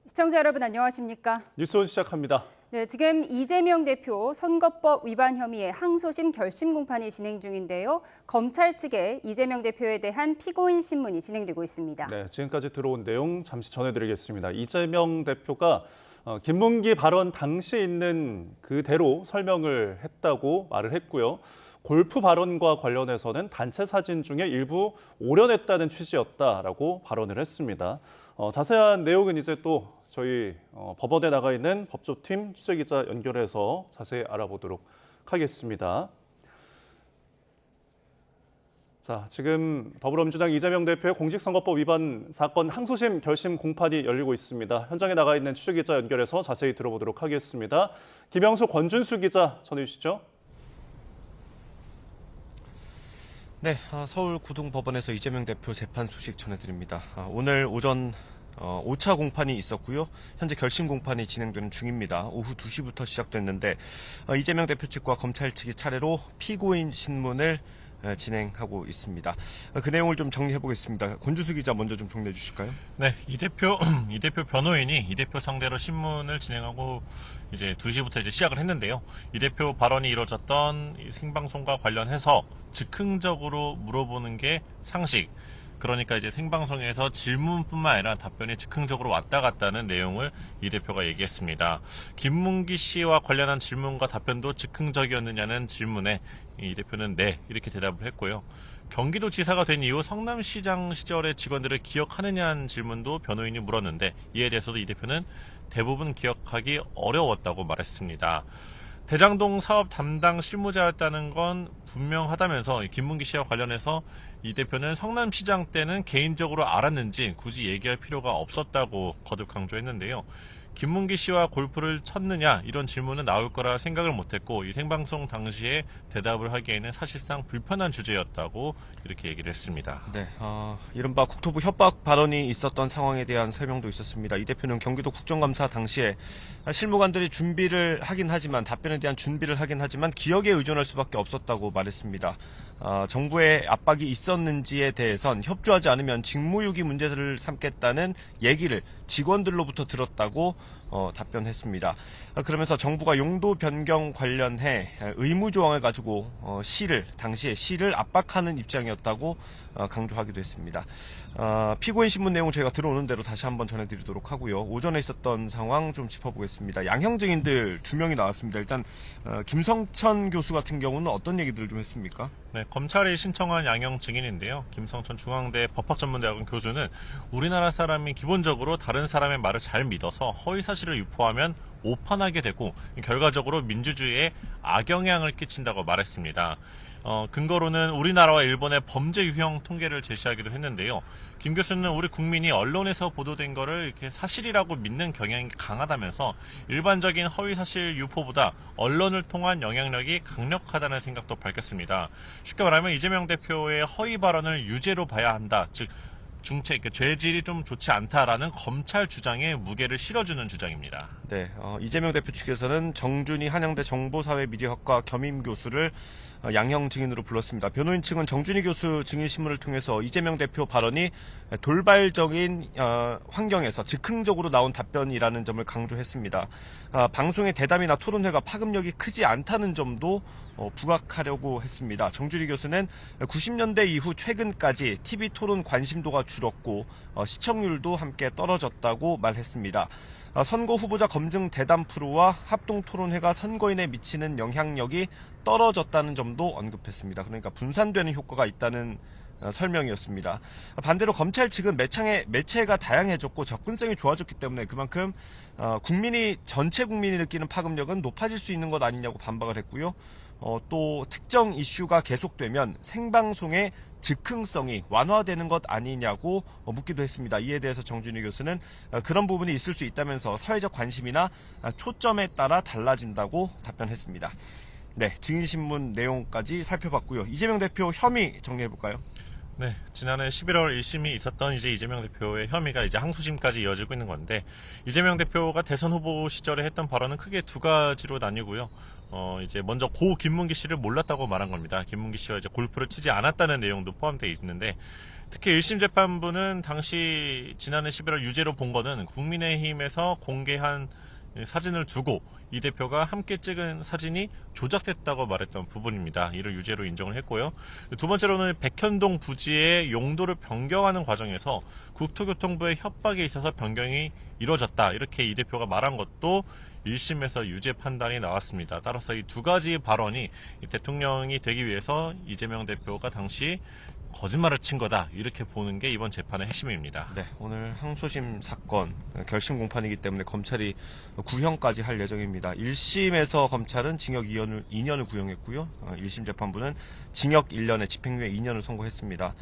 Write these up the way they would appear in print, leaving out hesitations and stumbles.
시청자 여러분 안녕하십니까? 뉴스온 시작합니다. 네, 지금 이재명 대표 선거법 위반 혐의의 항소심 결심 공판이 진행 중인데요. 검찰 측에 이재명 대표에 대한 피고인 신문이 진행되고 있습니다. 네, 지금까지 들어온 내용 잠시 전해드리겠습니다. 이재명 대표가 김문기 발언 당시에 있는 그대로 설명을 했다고 말을 했고요. 골프 발언과 관련해서는 단체 사진 중에 일부 오려냈다는 취지였다라고 발언을 했습니다. 자세한 내용은 이제 또 저희 법원에 나가 있는 법조팀 취재기자 연결해서 자세히 알아보도록 하겠습니다. 자, 지금 더불어민주당 이재명 대표의 공직선거법 위반 사건 항소심 결심 공판이 열리고 있습니다. 현장에 나가 있는 취재기자 연결해서 자세히 들어보도록 하겠습니다. 김영수, 권준수 기자 전해주시죠. 네, 서울 구동법원에서 이재명 대표 재판 소식 전해드립니다. 오늘 오전 5차 공판이 있었고요. 현재 결심 공판이 진행되는 중입니다. 오후 2시부터 시작됐는데 이재명 대표 측과 검찰 측이 차례로 피고인 신문을 진행하고 있습니다. 그 내용을 좀 정리해 보겠습니다. 권주수 기자 먼저 좀 정리해 주실까요? 네, 이 대표 변호인이 이 대표 상대로 신문을 진행하고 이제 2시부터 이제 시작을 했는데요. 이 대표 발언이 이루어졌던 이 생방송과 관련해서 즉흥적으로 물어보는 게 상식. 그러니까 이제 생방송에서 질문뿐만 아니라 답변이 즉흥적으로 왔다 갔다는 내용을 이 대표가 얘기했습니다. 김문기 씨와 관련한 질문과 답변도 즉흥적이었느냐는 질문에 이 대표는 네, 이렇게 대답을 했고요. 경기도지사가 된 이후 성남시장 시절의 직원들을 기억하느냐는 질문도 변호인이 물었는데 이에 대해서도 이 대표는 대부분 기억하기 어려웠다고 말했습니다. 대장동 사업 담당 실무자였다는 건 분명하다면서 김문기 씨와 관련해서 이 대표는 성남시장 때는 개인적으로 알았는지 굳이 얘기할 필요가 없었다고 거듭 강조했는데요. 김문기 씨와 골프를 쳤느냐 이런 질문은 나올 거라 생각을 못했고 이 생방송 당시에 대답을 하기에는 사실상 불편한 주제였다고 이렇게 얘기를 했습니다. 네, 이른바 국토부 협박 발언이 있었던 상황에 대한 설명도 있었습니다. 이 대표는 경기도 국정감사 당시에 실무관들이 준비를 하긴 하지만 답변에 대한 준비를 하긴 하지만 기억에 의존할 수밖에 없었다고 말했습니다. 정부의 압박이 있었는지에 대해선 협조하지 않으면 직무유기 문제를 삼겠다는 얘기를 직원들로부터 들었다고 답변했습니다. 그러면서 정부가 용도 변경 관련해 의무 조항을 가지고 당시에 시를 압박하는 입장이었다고 강조하기도 했습니다. 피고인 신문 내용 저희가 들어오는 대로 다시 한번 전해드리도록 하고요. 오전에 있었던 상황 좀 짚어보겠습니다. 양형 증인들 2명이 나왔습니다. 일단 김성천 교수 같은 경우는 어떤 얘기들을 좀 했습니까? 네, 검찰이 신청한 양형 증인인데요. 김성천 중앙대 법학전문대학원 교수는 우리나라 사람이 기본적으로 다른 사람의 말을 잘 믿어서 허위 사실을 유포하면 오판하게 되고 결과적으로 민주주의에 악영향을 끼친다고 말했습니다. 근거로는 우리나라와 일본의 범죄 유형 통계를 제시하기도 했는데요. 김 교수는 우리 국민이 언론에서 보도된 거를 이렇게 사실이라고 믿는 경향이 강하다면서 일반적인 허위 사실 유포보다 언론을 통한 영향력이 강력하다는 생각도 밝혔습니다. 쉽게 말하면 이재명 대표의 허위 발언을 유죄로 봐야 한다. 즉 죄질이 좀 좋지 않다라는 검찰 주장에 무게를 실어주는 주장입니다. 네, 이재명 대표 측에서는 정준희 한양대 정보사회미디어학과 겸임 교수를 양형 증인으로 불렀습니다. 변호인 측은 정준희 교수 증인 신문을 통해서 이재명 대표 발언이 돌발적인 환경에서 즉흥적으로 나온 답변이라는 점을 강조했습니다. 방송의 대담이나 토론회가 파급력이 크지 않다는 점도 부각하려고 했습니다. 정준희 교수는 90년대 이후 최근까지 TV 토론 관심도가 줄었고 시청률도 함께 떨어졌다고 말했습니다. 선거 후보자 검증 대담 프로와 합동 토론회가 선거인에 미치는 영향력이 떨어졌다는 점도 언급했습니다. 그러니까 분산되는 효과가 있다는 설명이었습니다. 반대로 검찰 측은 매체가 다양해졌고 접근성이 좋아졌기 때문에 그만큼 전체 국민이 느끼는 파급력은 높아질 수 있는 것 아니냐고 반박을 했고요. 또 특정 이슈가 계속되면 생방송의 즉흥성이 완화되는 것 아니냐고 묻기도 했습니다. 이에 대해서 정준희 교수는 그런 부분이 있을 수 있다면서 사회적 관심이나 초점에 따라 달라진다고 답변했습니다. 네, 증인신문 내용까지 살펴봤고요. 이재명 대표 혐의 정리해볼까요? 네, 지난해 11월 1심이 있었던 이제 이재명 대표의 혐의가 이제 항소심까지 이어지고 있는 건데 이재명 대표가 대선 후보 시절에 했던 발언은 크게 두 가지로 나뉘고요. 이제 먼저 고 김문기 씨를 몰랐다고 말한 겁니다. 김문기 씨와 이제 골프를 치지 않았다는 내용도 포함되어 있는데 특히 1심 재판부는 당시 지난해 11월 유죄로 본 거는 국민의힘에서 공개한 사진을 두고 이 대표가 함께 찍은 사진이 조작됐다고 말했던 부분입니다. 이를 유죄로 인정을 했고요. 두 번째로는 백현동 부지의 용도를 변경하는 과정에서 국토교통부의 협박에 있어서 변경이 이루어졌다. 이렇게 이 대표가 말한 것도 1심에서 유죄 판단이 나왔습니다. 따라서 이 두 가지 발언이 대통령이 되기 위해서 이재명 대표가 당시 거짓말을 친 거다, 이렇게 보는 게 이번 재판의 핵심입니다. 네, 오늘 항소심 사건 결심 공판이기 때문에 검찰이 구형까지 할 예정입니다. 1심에서 검찰은 징역 2년을 구형했고요. 1심 재판부는 징역 1년에 집행유예 2년을 선고했습니다.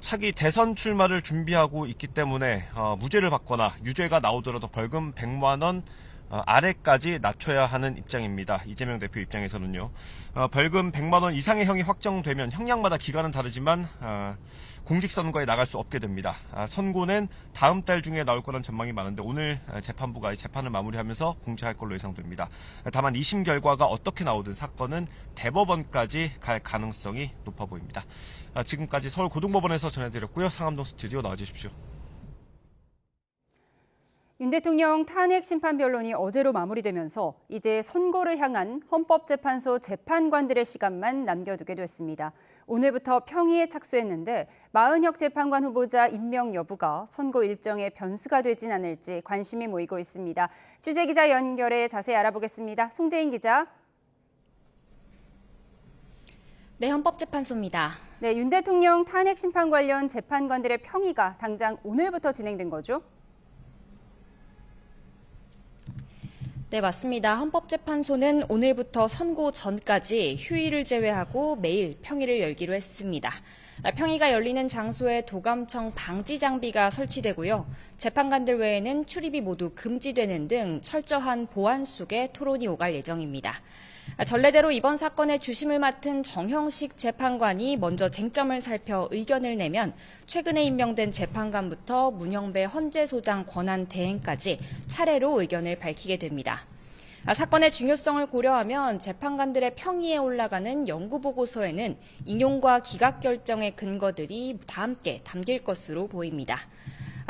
차기 대선 출마를 준비하고 있기 때문에 무죄를 받거나 유죄가 나오더라도 벌금 100만 원 아래까지 낮춰야 하는 입장입니다. 이재명 대표 입장에서는요. 벌금 100만 원 이상의 형이 확정되면 형량마다 기간은 다르지만 공직선거에 나갈 수 없게 됩니다. 선고는 다음 달 중에 나올 거란 전망이 많은데 오늘 재판부가 이 재판을 마무리하면서 공지할 걸로 예상됩니다. 다만 2심 결과가 어떻게 나오든 사건은 대법원까지 갈 가능성이 높아 보입니다. 지금까지 서울고등법원에서 전해드렸고요. 상암동 스튜디오 나와주십시오. 윤 대통령 탄핵 심판 변론이 어제로 마무리되면서 이제 선고를 향한 헌법재판소 재판관들의 시간만 남겨두게 됐습니다. 오늘부터 평의에 착수했는데 마은혁 재판관 후보자 임명 여부가 선고 일정의 변수가 되진 않을지 관심이 모이고 있습니다. 취재기자 연결해 자세히 알아보겠습니다. 송재인 기자. 네, 헌법재판소입니다. 네, 윤 대통령 탄핵 심판 관련 재판관들의 평의가 당장 오늘부터 진행된 거죠? 네, 맞습니다. 헌법재판소는 오늘부터 선고 전까지 휴일을 제외하고 매일 평의를 열기로 했습니다. 평의가 열리는 장소에 도감청 방지 장비가 설치되고요. 재판관들 외에는 출입이 모두 금지되는 등 철저한 보안 속에 토론이 오갈 예정입니다. 전례대로 이번 사건의 주심을 맡은 정형식 재판관이 먼저 쟁점을 살펴 의견을 내면 최근에 임명된 재판관부터 문영배 헌재소장 권한 대행까지 차례로 의견을 밝히게 됩니다. 사건의 중요성을 고려하면 재판관들의 평의에 올라가는 연구보고서에는 인용과 기각 결정의 근거들이 다 함께 담길 것으로 보입니다.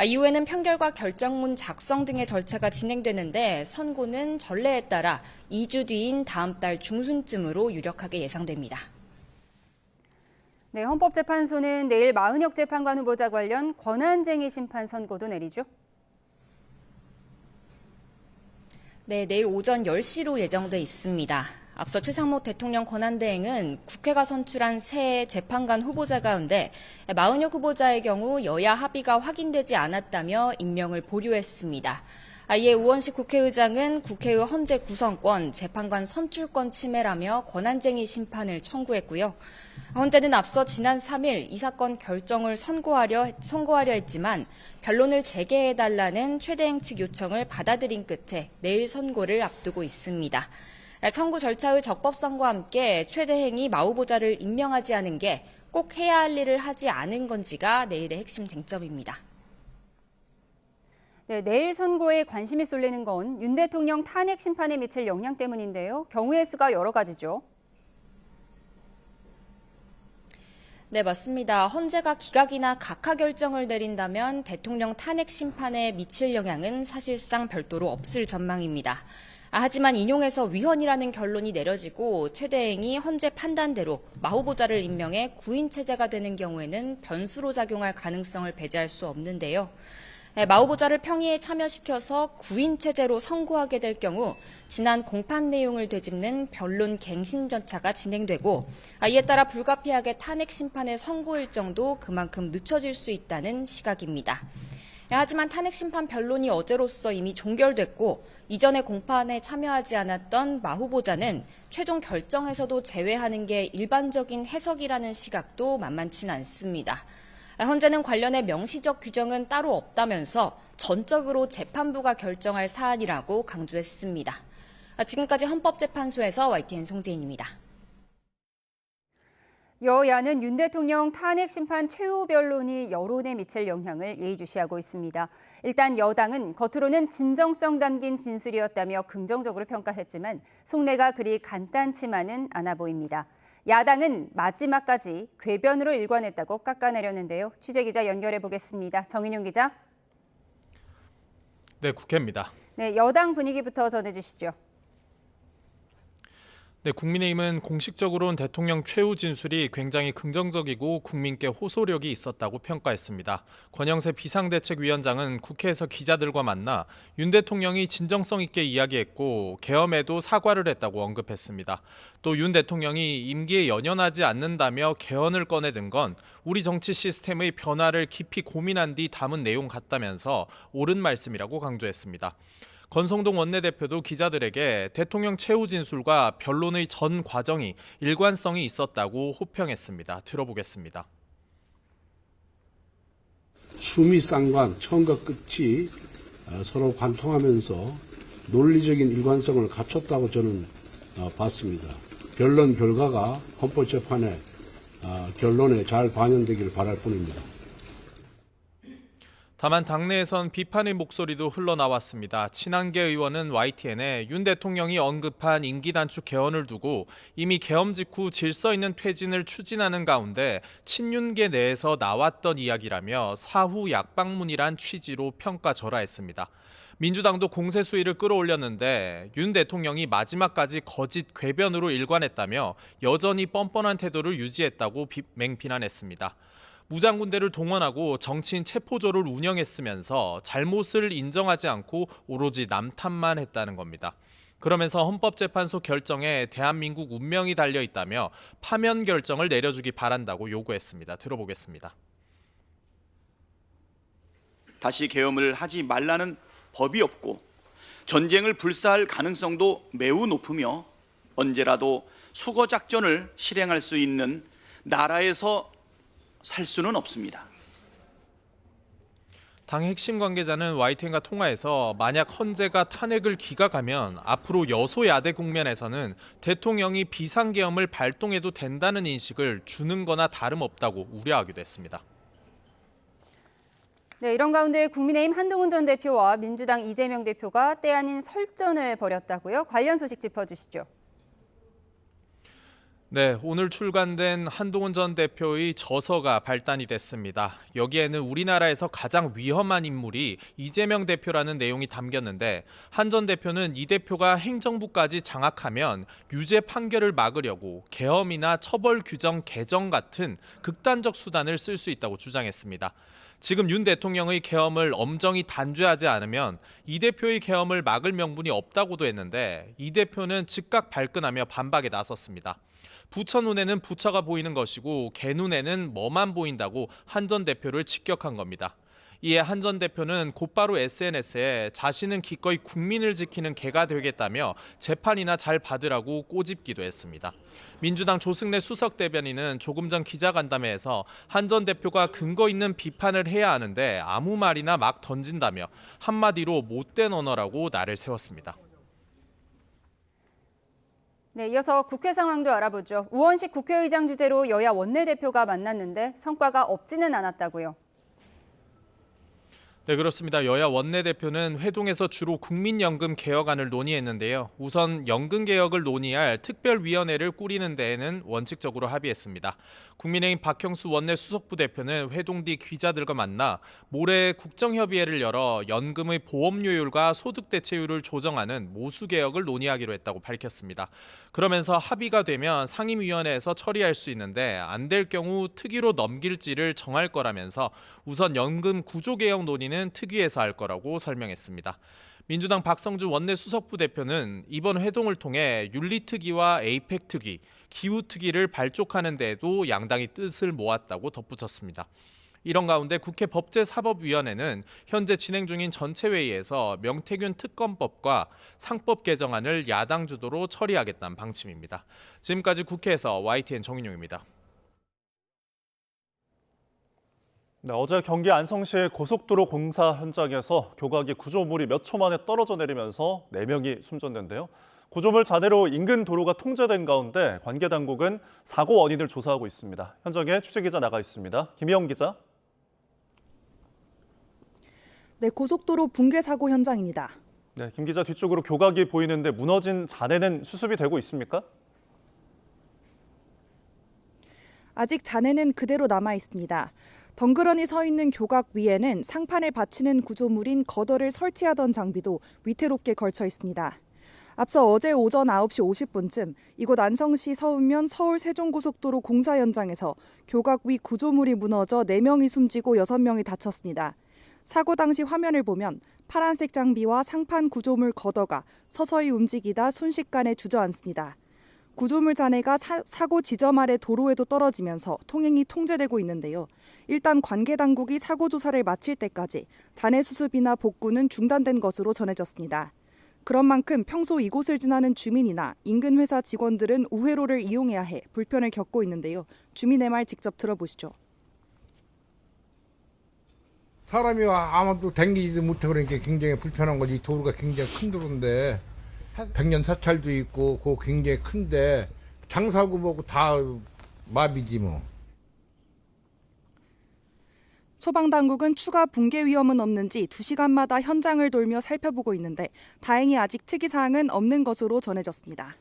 이후에는 판결과 결정문 작성 등의 절차가 진행되는데 선고는 전례에 따라 2주 뒤인 다음 달 중순쯤으로 유력하게 예상됩니다. 네, 헌법재판소는 내일 마은혁 재판관 후보자 관련 권한쟁의 심판 선고도 내리죠? 네, 내일 오전 10시로 예정돼 있습니다. 앞서 최상목 대통령 권한대행은 국회가 선출한 새 재판관 후보자 가운데 마은혁 후보자의 경우 여야 합의가 확인되지 않았다며 임명을 보류했습니다. 이에 우원식 국회의장은 국회의 헌재 구성권, 재판관 선출권 침해라며 권한쟁의 심판을 청구했고요. 헌재는 앞서 지난 3일 이 사건 결정을 선고하려 했지만 변론을 재개해달라는 최대행 측 요청을 받아들인 끝에 내일 선고를 앞두고 있습니다. 청구 절차의 적법성과 함께 최대행이 마 후보자를 임명하지 않은 게 꼭 해야 할 일을 하지 않은 건지가 내일의 핵심 쟁점입니다. 네, 내일 선고에 관심이 쏠리는 건 윤 대통령 탄핵 심판에 미칠 영향 때문인데요. 경우의 수가 여러 가지죠. 네, 맞습니다. 헌재가 기각이나 각하 결정을 내린다면 대통령 탄핵 심판에 미칠 영향은 사실상 별도로 없을 전망입니다. 하지만 인용에서 위헌이라는 결론이 내려지고 최대행이 헌재 판단대로 마 후보자를 임명해 구인 체제가 되는 경우에는 변수로 작용할 가능성을 배제할 수 없는데요. 마 후보자를 평의에 참여시켜서 구인 체제로 선고하게 될 경우 지난 공판 내용을 되짚는 변론 갱신 절차가 진행되고 이에 따라 불가피하게 탄핵 심판의 선고 일정도 그만큼 늦춰질 수 있다는 시각입니다. 하지만 탄핵 심판 변론이 어제로써 이미 종결됐고 이전에 공판에 참여하지 않았던 마 후보자는 최종 결정에서도 제외하는 게 일반적인 해석이라는 시각도 만만치는 않습니다. 헌재는 관련해 명시적 규정은 따로 없다면서 전적으로 재판부가 결정할 사안이라고 강조했습니다. 지금까지 헌법재판소에서 YTN 송재인입니다. 여야는 윤 대통령 탄핵 심판 최후 변론이 여론에 미칠 영향을 예의주시하고 있습니다. 일단 여당은 겉으로는 진정성 담긴 진술이었다며 긍정적으로 평가했지만 속내가 그리 간단치만은 않아 보입니다. 야당은 마지막까지 궤변으로 일관했다고 깎아내렸는데요. 취재기자 연결해 보겠습니다. 정인용 기자. 네, 국회입니다. 네, 여당 분위기부터 전해주시죠. 네, 국민의힘은 공식적으로는 대통령 최후 진술이 굉장히 긍정적이고 국민께 호소력이 있었다고 평가했습니다. 권영세 비상대책위원장은 국회에서 기자들과 만나 윤 대통령이 진정성 있게 이야기했고 계엄에도 사과를 했다고 언급했습니다. 또 윤 대통령이 임기에 연연하지 않는다며 개헌을 꺼내든 건 우리 정치 시스템의 변화를 깊이 고민한 뒤 담은 내용 같다면서 옳은 말씀이라고 강조했습니다. 권성동 원내대표도 기자들에게 대통령 최후 진술과 변론의 전 과정이 일관성이 있었다고 호평했습니다. 들어보겠습니다. 수미상관 처음과 끝이 서로 관통하면서 논리적인 일관성을 갖췄다고 저는 봤습니다. 변론 결과가 헌법재판의 결론에 잘 반영되기를 바랄 뿐입니다. 다만 당내에선 비판의 목소리도 흘러나왔습니다. 친한계 의원은 YTN에 윤 대통령이 언급한 임기 단축 개헌을 두고 이미 계엄 직후 질서 있는 퇴진을 추진하는 가운데 친윤계 내에서 나왔던 이야기라며 사후 약방문이란 취지로 평가절하했습니다. 민주당도 공세 수위를 끌어올렸는데 윤 대통령이 마지막까지 거짓 궤변으로 일관했다며 여전히 뻔뻔한 태도를 유지했다고 맹비난했습니다. 무장군대를 동원하고 정치인 체포조를 운영했으면서 잘못을 인정하지 않고 오로지 남탓만 했다는 겁니다. 그러면서 헌법재판소 결정에 대한민국 운명이 달려 있다며 파면 결정을 내려주기 바란다고 요구했습니다. 들어보겠습니다. 다시 계엄을 하지 말라는 법이 없고 전쟁을 불사할 가능성도 매우 높으며 언제라도 수거작전을 실행할 수 있는 나라에서 살 수는 없습니다. 당 핵심 관계자는 YTN과 통화에서 만약 헌재가 탄핵을 기각하면 앞으로 여소야대 국면에서는 대통령이 비상계엄을 발동해도 된다는 인식을 주는 거나 다름없다고 우려하기도 했습니다. 네, 이런 가운데 국민의힘 한동훈 전 대표와 민주당 이재명 대표가 때 아닌 설전을 벌였다고요? 관련 소식 짚어주시죠. 네, 오늘 출간된 한동훈 전 대표의 저서가 발단이 됐습니다. 여기에는 우리나라에서 가장 위험한 인물이 이재명 대표라는 내용이 담겼는데 한 전 대표는 이 대표가 행정부까지 장악하면 유죄 판결을 막으려고 계엄이나 처벌 규정 개정 같은 극단적 수단을 쓸 수 있다고 주장했습니다. 지금 윤 대통령의 계엄을 엄정히 단죄하지 않으면 이 대표의 계엄을 막을 명분이 없다고도 했는데 이 대표는 즉각 발끈하며 반박에 나섰습니다. 부처 눈에는 부처가 보이는 것이고 개 눈에는 뭐만 보인다고 한 전 대표를 직격한 겁니다. 이에 한 전 대표는 곧바로 SNS에 자신은 기꺼이 국민을 지키는 개가 되겠다며 재판이나 잘 받으라고 꼬집기도 했습니다. 민주당 조승래 수석 대변인은 조금 전 기자간담회에서 한 전 대표가 근거 있는 비판을 해야 하는데 아무 말이나 막 던진다며 한마디로 못된 언어라고 날을 세웠습니다. 네, 이어서 국회 상황도 알아보죠. 우원식 국회의장 주재로 여야 원내대표가 만났는데 성과가 없지는 않았다고요. 네, 그렇습니다. 여야 원내대표는 회동에서 주로 국민연금 개혁안을 논의했는데요. 우선 연금 개혁을 논의할 특별위원회를 꾸리는 데에는 원칙적으로 합의했습니다. 국민의힘 박형수 원내 수석부 대표는 회동 뒤 기자들과 만나 모레 국정협의회를 열어 연금의 보험료율과 소득대체율을 조정하는 모수개혁을 논의하기로 했다고 밝혔습니다. 그러면서 합의가 되면 상임위원회에서 처리할 수 있는데 안 될 경우 특위로 넘길지를 정할 거라면서 우선 연금 구조개혁 논의는 특위에서 할 거라고 설명했습니다. 민주당 박성주 원내 수석부 대표는 이번 회동을 통해 윤리특위와 에이펙특위, 기후특위를 발족하는 데에도 양당이 뜻을 모았다고 덧붙였습니다. 이런 가운데 국회 법제사법위원회는 현재 진행 중인 전체회의에서 명태균 특검법과 상법 개정안을 야당 주도로 처리하겠다는 방침입니다. 지금까지 국회에서 YTN 정인용입니다. 네, 어제 경기 안성시 고속도로 공사 현장에서 교각이 구조물이 몇 초 만에 떨어져 내리면서 4명이 숨졌는데요. 구조물 잔해로 인근 도로가 통제된 가운데 관계 당국은 사고 원인을 조사하고 있습니다. 현장에 취재기자 나가 있습니다. 김희영 기자. 네, 고속도로 붕괴 사고 현장입니다. 네, 김 기자 뒤쪽으로 교각이 보이는데 무너진 잔해는 수습이 되고 있습니까? 아직 잔해는 그대로 남아 있습니다. 덩그러니 서 있는 교각 위에는 상판을 받치는 구조물인 거더를 설치하던 장비도 위태롭게 걸쳐 있습니다. 앞서 어제 오전 9시 50분쯤 이곳 안성시 서운면 서울 세종고속도로 공사 현장에서 교각 위 구조물이 무너져 4명이 숨지고 6명이 다쳤습니다. 사고 당시 화면을 보면 파란색 장비와 상판 구조물 거더가 서서히 움직이다 순식간에 주저앉습니다. 구조물 잔해가 사고 지점 아래 도로에도 떨어지면서 통행이 통제되고 있는데요. 일단 관계 당국이 사고 조사를 마칠 때까지 잔해 수습이나 복구는 중단된 것으로 전해졌습니다. 그런 만큼 평소 이곳을 지나는 주민이나 인근 회사 직원들은 우회로를 이용해야 해 불편을 겪고 있는데요. 주민의 말 직접 들어보시죠. 사람이 아무도 댕기지도 못해 그러니까 굉장히 불편한 거지. 도로가 굉장히 큰 도로인데 100년 사찰도 있고 그거 굉장히 큰데 장사하고 뭐고 다 마비지 뭐. 소방당국은 추가 붕괴 위험은 없는지 2시간마다 현장을 돌며 살펴보고 있는데 다행히 아직 특이사항은 없는 것으로 전해졌습니다.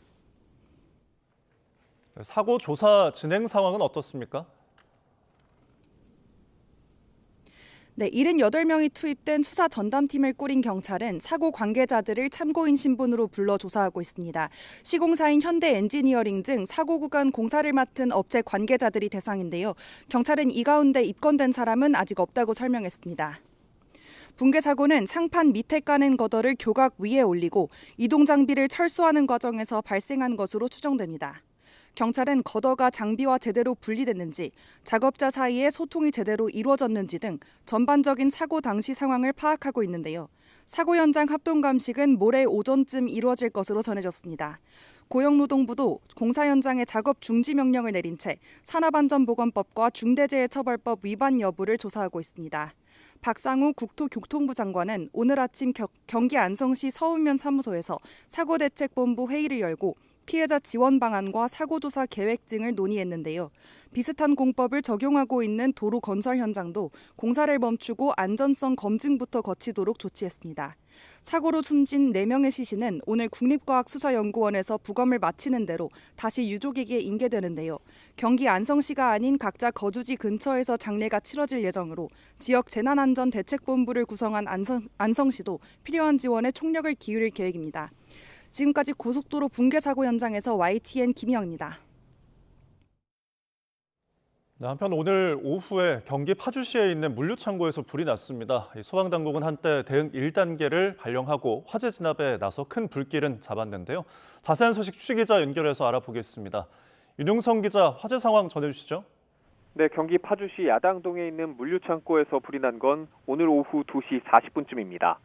사고 조사 진행 상황은 어떻습니까? 네, 78명이 투입된 수사 전담팀을 꾸린 경찰은 사고 관계자들을 참고인 신분으로 불러 조사하고 있습니다. 시공사인 현대엔지니어링 등 사고 구간 공사를 맡은 업체 관계자들이 대상인데요. 경찰은 이 가운데 입건된 사람은 아직 없다고 설명했습니다. 붕괴 사고는 상판 밑에 까는 거더를 교각 위에 올리고 이동 장비를 철수하는 과정에서 발생한 것으로 추정됩니다. 경찰은 거더가 장비와 제대로 분리됐는지, 작업자 사이에 소통이 제대로 이루어졌는지 등 전반적인 사고 당시 상황을 파악하고 있는데요. 사고 현장 합동 감식은 모레 오전쯤 이루어질 것으로 전해졌습니다. 고용노동부도 공사 현장에 작업 중지 명령을 내린 채 산업안전보건법과 중대재해처벌법 위반 여부를 조사하고 있습니다. 박상우 국토교통부 장관은 오늘 아침 경기 안성시 서운면 사무소에서 사고대책본부 회의를 열고 피해자 지원 방안과 사고조사 계획 등을 논의했는데요. 비슷한 공법을 적용하고 있는 도로 건설 현장도 공사를 멈추고 안전성 검증부터 거치도록 조치했습니다. 사고로 숨진 4명의 시신은 오늘 국립과학수사연구원에서 부검을 마치는 대로 다시 유족에게 인계되는데요. 경기 안성시가 아닌 각자 거주지 근처에서 장례가 치러질 예정으로 지역 재난안전대책본부를 구성한 안성시도 필요한 지원에 총력을 기울일 계획입니다. 지금까지 고속도로 붕괴 사고 현장에서 YTN 김희영입니다. 한편 오늘 오후에 경기 파주시에 있는 물류창고에서 불이 났습니다. 소방당국은 한때 대응 1단계를 발령하고 화재 진압에 나서 큰 불길은 잡았는데요. 자세한 소식 취재기자 연결해서 알아보겠습니다. 윤용성 기자, 화재 상황 전해주시죠. 네, 경기 파주시 야당동에 있는 물류창고에서 불이 난 건 오늘 오후 2시 40분쯤입니다.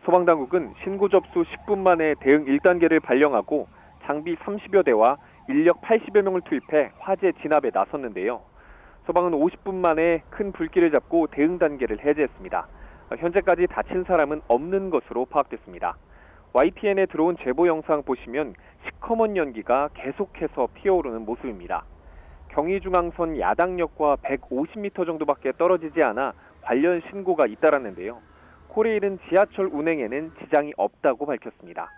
소방당국은 신고 접수 10분 만에 대응 1단계를 발령하고 장비 30여 대와 인력 80여 명을 투입해 화재 진압에 나섰는데요. 소방은 50분 만에 큰 불길을 잡고 대응 단계를 해제했습니다. 현재까지 다친 사람은 없는 것으로 파악됐습니다. YTN에 들어온 제보 영상 보시면 시커먼 연기가 계속해서 피어오르는 모습입니다. 경의중앙선 야당역과 150m 정도밖에 떨어지지 않아 관련 신고가 잇따랐는데요. 코레일은 지하철 운행에는 지장이 없다고 밝혔습니다.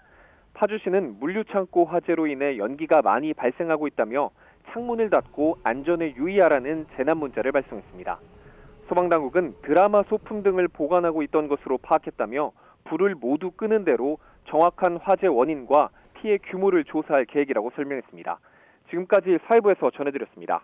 파주시는 물류창고 화재로 인해 연기가 많이 발생하고 있다며 창문을 닫고 안전에 유의하라는 재난 문자를 발송했습니다. 소방당국은 드라마 소품 등을 보관하고 있던 것으로 파악했다며 불을 모두 끄는 대로 정확한 화재 원인과 피해 규모를 조사할 계획이라고 설명했습니다. 지금까지 사회부에서 전해드렸습니다.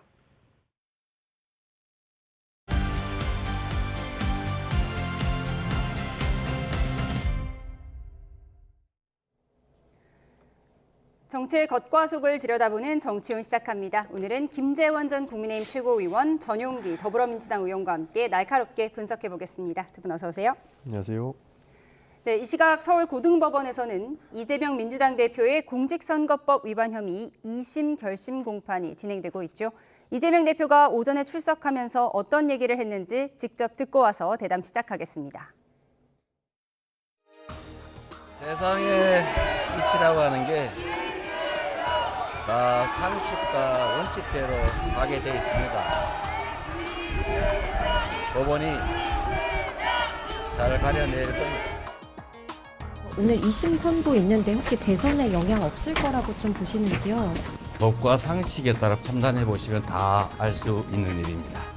정치의 겉과 속을 들여다보는 정치온 시작합니다. 오늘은 김재원 전 국민의힘 최고위원, 전용기 더불어민주당 의원과 함께 날카롭게 분석해 보겠습니다. 두 분 어서 오세요. 안녕하세요. 네, 이 시각 서울고등법원에서는 이재명 민주당 대표의 공직선거법 위반 혐의 2심 결심 공판이 진행되고 있죠. 이재명 대표가 오전에 출석하면서 어떤 얘기를 했는지 직접 듣고 와서 대담 시작하겠습니다. 세상의 이치라고 하는 게 다 상식과 원칙대로 하게 되어 있습니다. 법원이 잘 가려낼 겁니다. 오늘 2심 선고 있는데 혹시 대선에 영향 없을 거라고 좀 보시는지요? 법과 상식에 따라 판단해 보시면 다 알 수 있는 일입니다.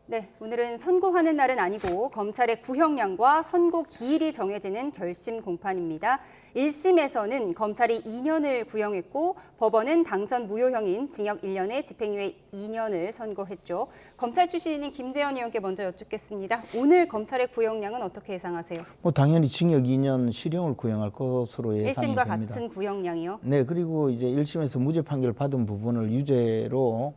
네, 오늘은 선고하는 날은 아니고 검찰의 구형량과 선고 기일이 정해지는 결심 공판입니다. 1심에서는 검찰이 2년을 구형했고 법원은 당선 무효형인 징역 1년에 집행유예 2년을 선고했죠. 검찰 출신인 김재현 의원께 먼저 여쭙겠습니다. 오늘 검찰의 구형량은 어떻게 예상하세요? 당연히 징역 2년 실형을 구형할 것으로 예상이 1심과 됩니다. 같은 구형량이요? 네, 그리고 이제 1심에서 무죄 판결 받은 부분을 유죄로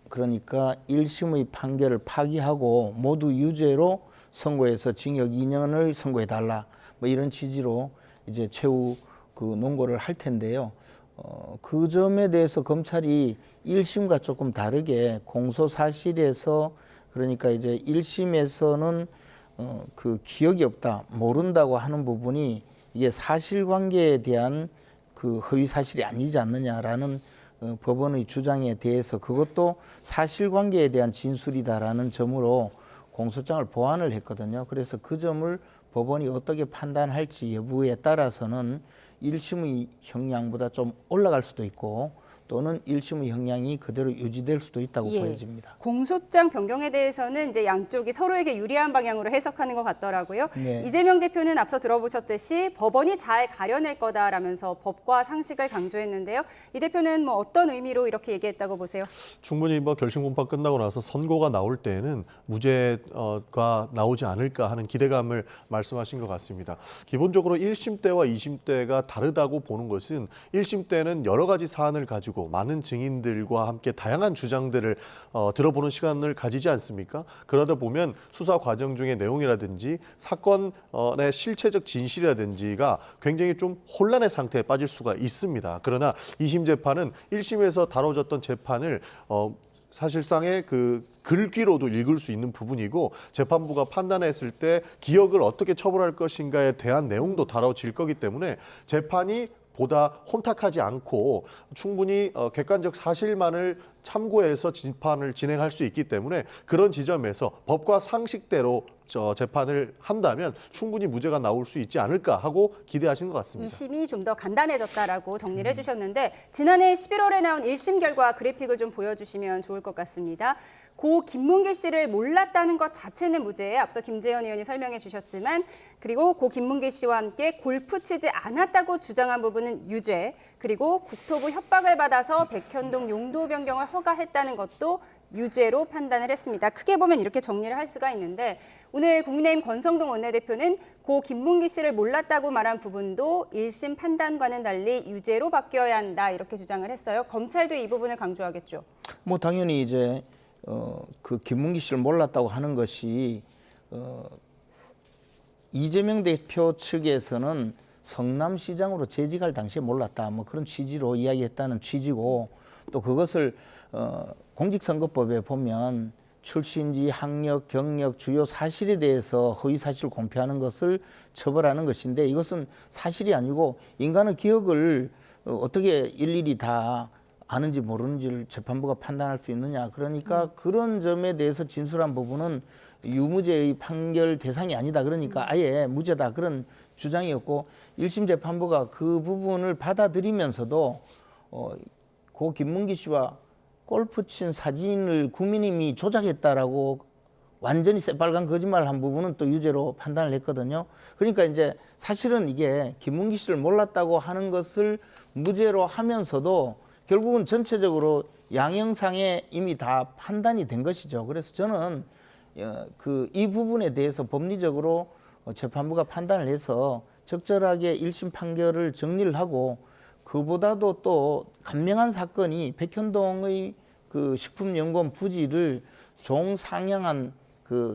그러니까 1심의 판결을 파기하고 모두 유죄로 선고해서 징역 2년을 선고해달라. 이런 취지로 이제 최후 논고를 할 텐데요. 그 점에 대해서 검찰이 1심과 조금 다르게 공소 사실에서 그러니까 이제 1심에서는 기억이 없다, 모른다고 하는 부분이 이게 사실관계에 대한 허위 사실이 아니지 않느냐라는 법원의 주장에 대해서 그것도 사실관계에 대한 진술이다라는 점으로 공소장을 보완을 했거든요. 그래서 그 점을 법원이 어떻게 판단할지 여부에 따라서는 1심의 형량보다 좀 올라갈 수도 있고 또는 1심의 형량이 그대로 유지될 수도 있다고 보여집니다. 공소장 변경에 대해서는 이제 양쪽이 서로에게 유리한 방향으로 해석하는 것 같더라고요. 네. 이재명 대표는 앞서 들어보셨듯이 법원이 잘 가려낼 거다라면서 법과 상식을 강조했는데요. 이 대표는 어떤 의미로 이렇게 얘기했다고 보세요? 충분히 결심 공판 끝나고 나서 선고가 나올 때에는 무죄가 나오지 않을까 하는 기대감을 말씀하신 것 같습니다. 기본적으로 1심 때와 2심 때가 다르다고 보는 것은 1심 때는 여러 가지 사안을 가지고 많은 증인들과 함께 다양한 주장들을 들어보는 시간을 가지지 않습니까? 그러다 보면 수사 과정 중의 내용이라든지 사건의 실체적 진실이라든지가 굉장히 좀 혼란의 상태에 빠질 수가 있습니다. 그러나 2심 재판은 1심에서 다뤄졌던 재판을 사실상의 글귀로도 읽을 수 있는 부분이고 재판부가 판단했을 때 기억을 어떻게 처벌할 것인가에 대한 내용도 다뤄질 거기 때문에 재판이 보다 혼탁하지 않고 충분히 객관적 사실만을 참고해서 재판을 진행할 수 있기 때문에 그런 지점에서 법과 상식대로 재판을 한다면 충분히 무죄가 나올 수 있지 않을까 하고 기대하신 것 같습니다. 2심이 좀 더 간단해졌다라고 정리를 해주셨는데 지난해 11월에 나온 1심 결과 그래픽을 좀 보여주시면 좋을 것 같습니다. 고 김문기 씨를 몰랐다는 것 자체는 무죄에 앞서 김재현 의원이 설명해 주셨지만 그리고 고 김문기 씨와 함께 골프 치지 않았다고 주장한 부분은 유죄 그리고 국토부 협박을 받아서 백현동 용도 변경을 허가했다는 것도 유죄로 판단을 했습니다. 크게 보면 이렇게 정리를 할 수가 있는데 오늘 국민의힘 권성동 원내대표는 고 김문기 씨를 몰랐다고 말한 부분도 1심 판단과는 달리 유죄로 바뀌어야 한다 이렇게 주장을 했어요. 검찰도 이 부분을 강조하겠죠. 당연히 이제 김문기 씨를 몰랐다고 하는 것이 이재명 대표 측에서는 성남시장으로 재직할 당시에 몰랐다 그런 취지로 이야기했다는 취지고 또 그것을 공직선거법에 보면 출신지, 학력, 경력, 주요 사실에 대해서 허위사실을 공표하는 것을 처벌하는 것인데 이것은 사실이 아니고 인간의 기억을 어떻게 일일이 다 아는지 모르는지를 재판부가 판단할 수 있느냐. 그러니까 그런 점에 대해서 진술한 부분은 유무죄의 판결 대상이 아니다. 그러니까 아예 무죄다. 그런 주장이었고 1심 재판부가 그 부분을 받아들이면서도 고 김문기 씨와 골프 친 사진을 국민의힘이 조작했다라고 완전히 새빨간 거짓말을 한 부분은 또 유죄로 판단을 했거든요. 그러니까 이제 사실은 이게 김문기 씨를 몰랐다고 하는 것을 무죄로 하면서도 결국은 전체적으로 양형상에 이미 다 판단이 된 것이죠. 그래서 저는 이 부분에 대해서 법리적으로 재판부가 판단을 해서 적절하게 1심 판결을 정리를 하고 그보다도 또 간명한 사건이 백현동의 식품연구원 부지를 종상향한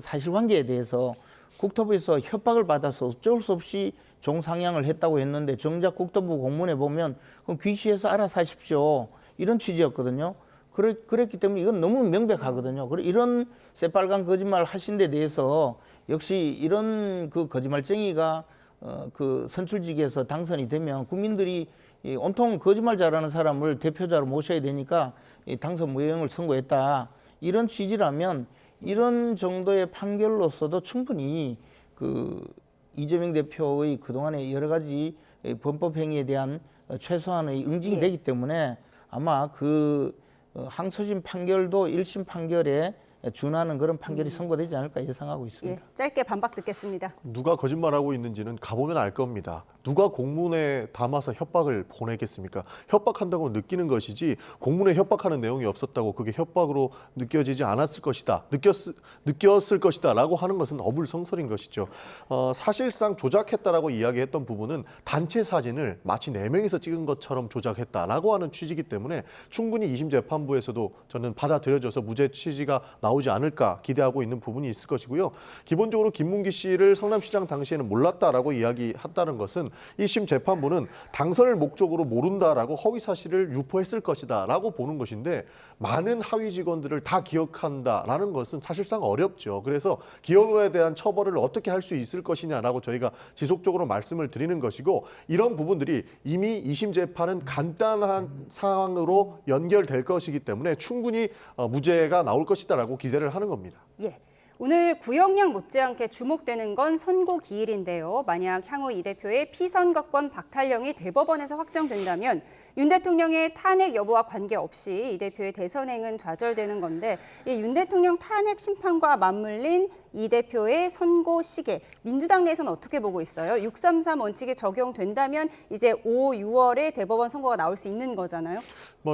사실관계에 대해서 국토부에서 협박을 받아서 어쩔 수 없이 종상향을 했다고 했는데 정작 국토부 공문에 보면 그럼 귀시해서 알아서 하십시오. 이런 취지였거든요. 그랬기 때문에 이건 너무 명백하거든요. 이런 새빨간 거짓말 하신 데 대해서 역시 이런 거짓말쟁이가 선출직에서 당선이 되면 국민들이 온통 거짓말 잘하는 사람을 대표자로 모셔야 되니까 당선 무효형을 선고했다. 이런 취지라면 이런 정도의 판결로서도 충분히 이재명 대표의 그동안의 여러 가지 범법 행위에 대한 최소한의 응징이 예. 되기 때문에 아마 그 항소심 판결도 1심 판결에 준하는 그런 판결이 선고되지 않을까 예상하고 있습니다. 예, 짧게 반박 듣겠습니다. 누가 거짓말하고 있는지는 가보면 알 겁니다. 누가 공문에 담아서 협박을 보내겠습니까? 협박한다고 느끼는 것이지 공문에 협박하는 내용이 없었다고 그게 협박으로 느껴지지 않았을 것이다. 느꼈을 것이다 라고 하는 것은 어불성설인 것이죠. 사실상 조작했다라고 이야기했던 부분은 단체 사진을 마치 4명이서 찍은 것처럼 조작했다라고 하는 취지이기 때문에 충분히 2심 재판부에서도 저는 받아들여져서 무죄 취지가 나오지 않을까 기대하고 있는 부분이 있을 것이고요. 기본적으로 김문기 씨를 성남시장 당시에는 몰랐다라고 이야기했다는 것은 1심 재판부는 당선을 목적으로 모른다라고 허위 사실을 유포했을 것이다라고 보는 것인데 많은 하위 직원들을 다 기억한다라는 것은 사실상 어렵죠. 그래서 기업에 대한 처벌을 어떻게 할 수 있을 것이냐라고 저희가 지속적으로 말씀을 드리는 것이고 이런 부분들이 이미 2심 재판은 간단한 상황으로 연결될 것이기 때문에 충분히 무죄가 나올 것이다라고 기대를 하는 겁니다. 예. 오늘 구형량 못지않게 주목되는 건 선고 기일인데요. 만약 향후 이 대표의 피선거권 박탈령이 대법원에서 확정된다면 윤 대통령의 탄핵 여부와 관계없이 이 대표의 대선행은 좌절되는 건데 이 윤 대통령 탄핵 심판과 맞물린 이 대표의 선고 시계, 민주당 내에서는 어떻게 보고 있어요? 633 원칙이 적용된다면 이제 5, 6월에 대법원 선고가 나올 수 있는 거잖아요.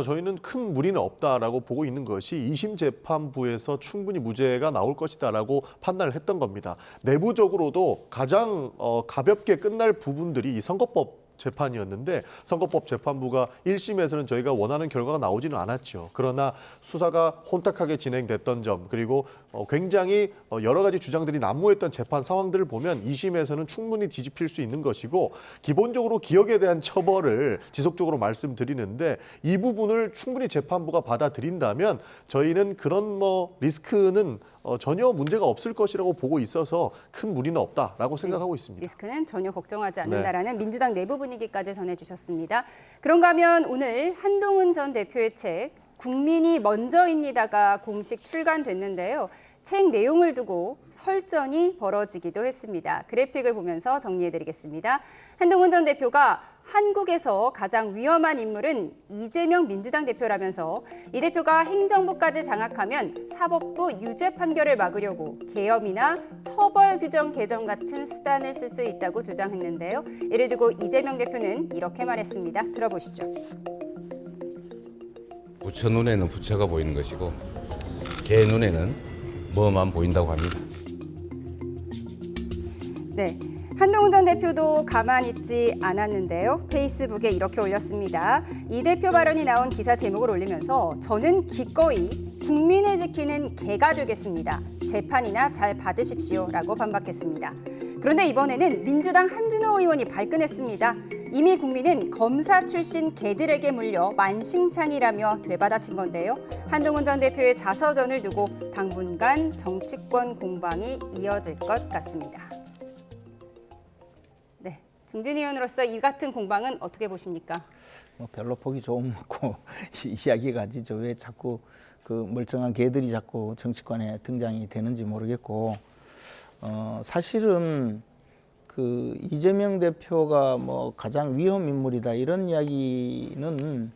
저희는 큰 무리는 없다라고 보고 있는 것이 2심 재판부에서 충분히 무죄가 나올 것이다라고 판단을 했던 겁니다. 내부적으로도 가장 가볍게 끝날 부분들이 이 선거법 재판이었는데 선거법 재판부가 1심에서는 저희가 원하는 결과가 나오지는 않았죠. 그러나 수사가 혼탁하게 진행됐던 점 그리고 굉장히 여러 가지 주장들이 난무했던 재판 상황들을 보면 2심에서는 충분히 뒤집힐 수 있는 것이고 기본적으로 기억에 대한 처벌을 지속적으로 말씀드리는데 이 부분을 충분히 재판부가 받아들인다면 저희는 그런 리스크는 전혀 문제가 없을 것이라고 보고 있어서 큰 무리는 없다라고 생각하고 있습니다. 리스크는 전혀 걱정하지 않는다라는 민주당 내부 분위기까지 전해주셨습니다. 그런가 하면 오늘 한동훈 전 대표의 책 국민이 먼저입니다가 공식 출간됐는데요. 책 내용을 두고 설전이 벌어지기도 했습니다. 그래픽을 보면서 정리해드리겠습니다. 한동훈 전 대표가 한국에서 가장 위험한 인물은 이재명 민주당 대표라면서 이 대표가 행정부까지 장악하면 사법부 유죄 판결을 막으려고 계엄이나 처벌 규정 개정 같은 수단을 쓸 수 있다고 주장했는데요. 이를 두고 이재명 대표는 이렇게 말했습니다. 들어보시죠. 부처 눈에는 부처가 보이는 것이고 개 눈에는 뭐만 보인다고 합니다. 네. 한동훈 전 대표도 가만히 있지 않았는데요. 페이스북에 이렇게 올렸습니다. 이 대표 발언이 나온 기사 제목을 올리면서 저는 기꺼이 국민을 지키는 개가 되겠습니다. 재판이나 잘 받으십시오라고 반박했습니다. 그런데 이번에는 민주당 한준호 의원이 발끈했습니다. 이미 국민은 검사 출신 개들에게 물려 만신창이라며 되받아친 건데요. 한동훈 전 대표의 자서전을 두고 당분간 정치권 공방이 이어질 것 같습니다. 네, 중진희 의원으로서 이 같은 공방은 어떻게 보십니까? 별로 보기 좋은 거 이야기가 아니죠. 왜 자꾸 그 멀쩡한 개들이 자꾸 정치권에 등장이 되는지 모르겠고 사실은 그 이재명 대표가 가장 위험 인물이다 이런 이야기는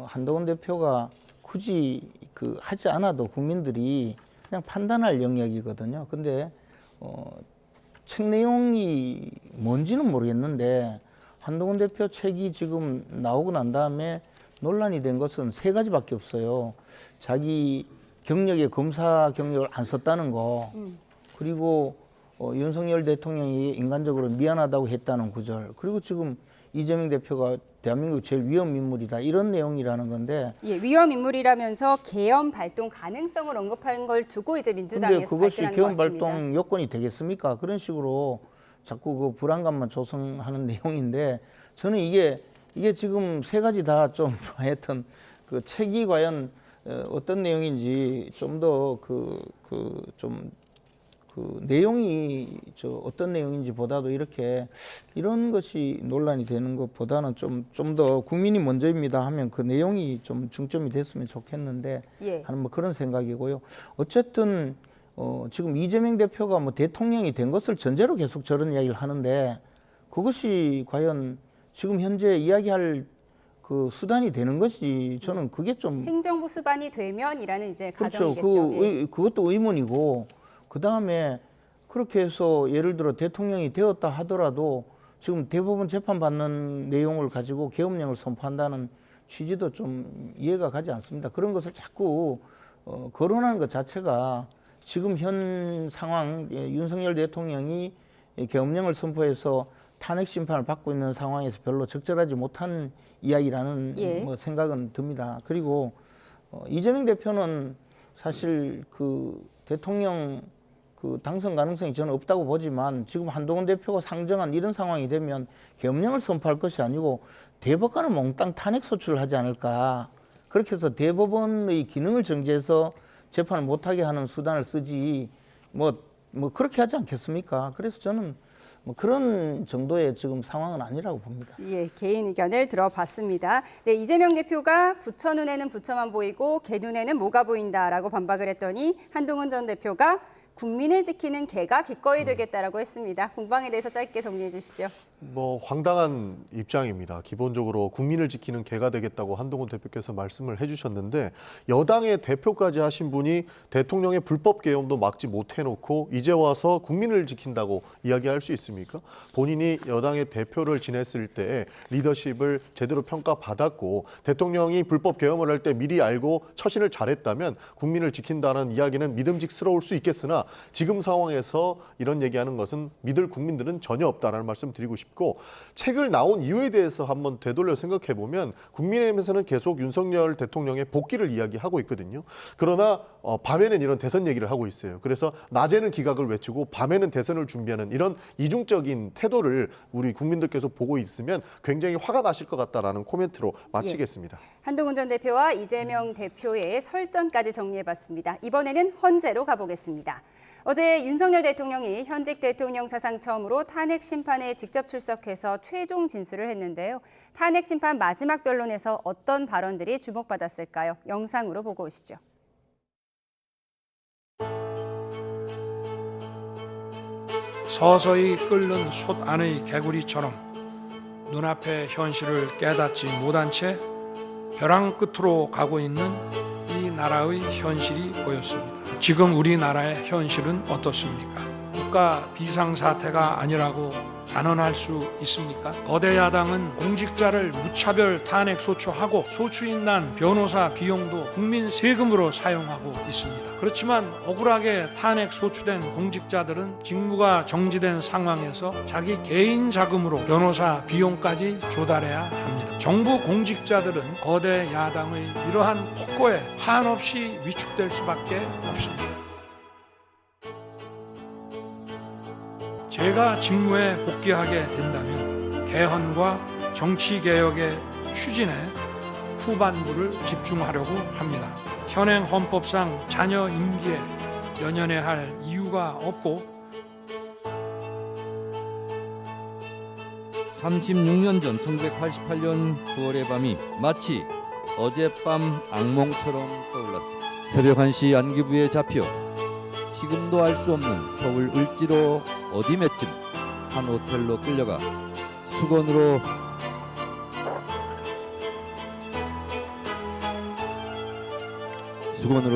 한동훈 대표가 굳이 하지 않아도 국민들이 그냥 판단할 영역이거든요. 근데 책 내용이 뭔지는 모르겠는데 한동훈 대표 책이 지금 나오고 난 다음에 논란이 된 것은 3가지밖에 없어요. 자기 경력에 검사 경력을 안 썼다는 거, 그리고 윤석열 대통령이 인간적으로 미안하다고 했다는 구절, 그리고 지금 이재명 대표가 대한민국 제일 위험 인물이다 이런 내용이라는 건데. 예, 위험 인물이라면서 계엄 발동 가능성을 언급한 걸 두고 이제 민주당에서 근데 그것이 발끈하는 계엄 것 같습니다. 발동 요건이 되겠습니까? 그런 식으로 자꾸 그 불안감만 조성하는 내용인데 저는 이게 지금 3가지 다 좀 하여튼 그 책이 과연 어떤 내용인지 좀 더 그 내용이 어떤 내용인지 보다도 이런 것이 논란이 되는 것보다는 좀 더 국민이 먼저입니다 하면 그 내용이 좀 중점이 됐으면 좋겠는데 예. 하는 그런 생각이고요. 어쨌든 지금 이재명 대표가 뭐 대통령이 된 것을 전제로 계속 저런 이야기를 하는데 그것이 과연 지금 현재 이야기할 그 수단이 되는 것이 저는 그게 좀 행정부 수반이 되면이라는 이제 그렇죠. 가정이겠죠. 그것도 의문이고 그 다음에 그렇게 해서 예를 들어 대통령이 되었다 하더라도 지금 대법원 재판 받는 내용을 가지고 계엄령을 선포한다는 취지도 좀 이해가 가지 않습니다. 그런 것을 자꾸 거론하는 것 자체가 지금 현 상황 윤석열 대통령이 계엄령을 선포해서 탄핵 심판을 받고 있는 상황에서 별로 적절하지 못한 이야기라는 뭐 생각은 듭니다. 그리고 이재명 대표는 사실 그 대통령 그 당선 가능성이 저는 없다고 보지만 지금 한동훈 대표가 상정한 이런 상황이 되면 계엄령을 선포할 것이 아니고 대법관을 몽땅 탄핵 소추를 하지 않을까. 그렇게 해서 대법원의 기능을 정지해서 재판을 못하게 하는 수단을 쓰지 뭐 그렇게 하지 않겠습니까? 그래서 저는 뭐 그런 정도의 지금 상황은 아니라고 봅니다. 예, 개인 의견을 들어봤습니다. 네, 이재명 대표가 부처 눈에는 부처만 보이고 개 눈에는 뭐가 보인다라고 반박을 했더니 한동훈 전 대표가 국민을 지키는 개가 기꺼이 되겠다라고 했습니다. 공방에 대해서 짧게 정리해 주시죠. 뭐 황당한 입장입니다. 기본적으로 국민을 지키는 개가 되겠다고 한동훈 대표께서 말씀을 해주셨는데 여당의 대표까지 하신 분이 대통령의 불법 계엄도 막지 못해놓고 이제 와서 국민을 지킨다고 이야기할 수 있습니까? 본인이 여당의 대표를 지냈을 때 리더십을 제대로 평가받았고 대통령이 불법 계엄을 할 때 미리 알고 처신을 잘했다면 국민을 지킨다는 이야기는 믿음직스러울 수 있겠으나 지금 상황에서 이런 얘기하는 것은 믿을 국민들은 전혀 없다는 말씀 드리고 싶고 책을 나온 이유에 대해서 한번 되돌려 생각해 보면 국민의힘에서는 계속 윤석열 대통령의 복귀를 이야기하고 있거든요. 그러나 밤에는 이런 대선 얘기를 하고 있어요. 그래서 낮에는 기각을 외치고 밤에는 대선을 준비하는 이런 이중적인 태도를 우리 국민들께서 보고 있으면 굉장히 화가 나실 것 같다라는 코멘트로 마치겠습니다. 한동훈 전 대표와 이재명 대표의 설전까지 정리해봤습니다. 이번에는 헌재로 가보겠습니다. 어제 윤석열 대통령이 현직 대통령 사상 처음으로 탄핵 심판에 직접 출석해서 최종 진술을 했는데요. 탄핵 심판 마지막 변론에서 어떤 발언들이 주목받았을까요? 영상으로 보고 오시죠. 서서히 끓는 솥 안의 개구리처럼 눈앞의 현실을 깨닫지 못한 채 벼랑 끝으로 가고 있는 이 나라의 현실이 보였습니다. 지금 우리나라의 현실은 어떻습니까? 국가 비상사태가 아니라고 단언할 수 있습니까? 거대 야당은 공직자를 무차별 탄핵 소추하고 소추인단 변호사 비용도 국민 세금으로 사용하고 있습니다. 그렇지만 억울하게 탄핵 소추된 공직자들은 직무가 정지된 상황에서 자기 개인 자금으로 변호사 비용까지 조달해야 합니다. 정부 공직자들은 거대 야당의 이러한 폭거에 한없이 위축될 수밖에 없습니다. 제가 직무에 복귀하게 된다면 개헌과 정치개혁의 추진에 후반부를 집중하려고 합니다. 현행 헌법상 자녀 임기에 연연해야 할 이유가 없고 36년 전 1988년 9월의 밤이 마치 어젯밤 악몽처럼 떠올랐습니다. 새벽 1시 안기부에 잡혀 지금도 알 수 없는 서울 을지로 어디매쯤 한 호텔로 끌려가 수건으로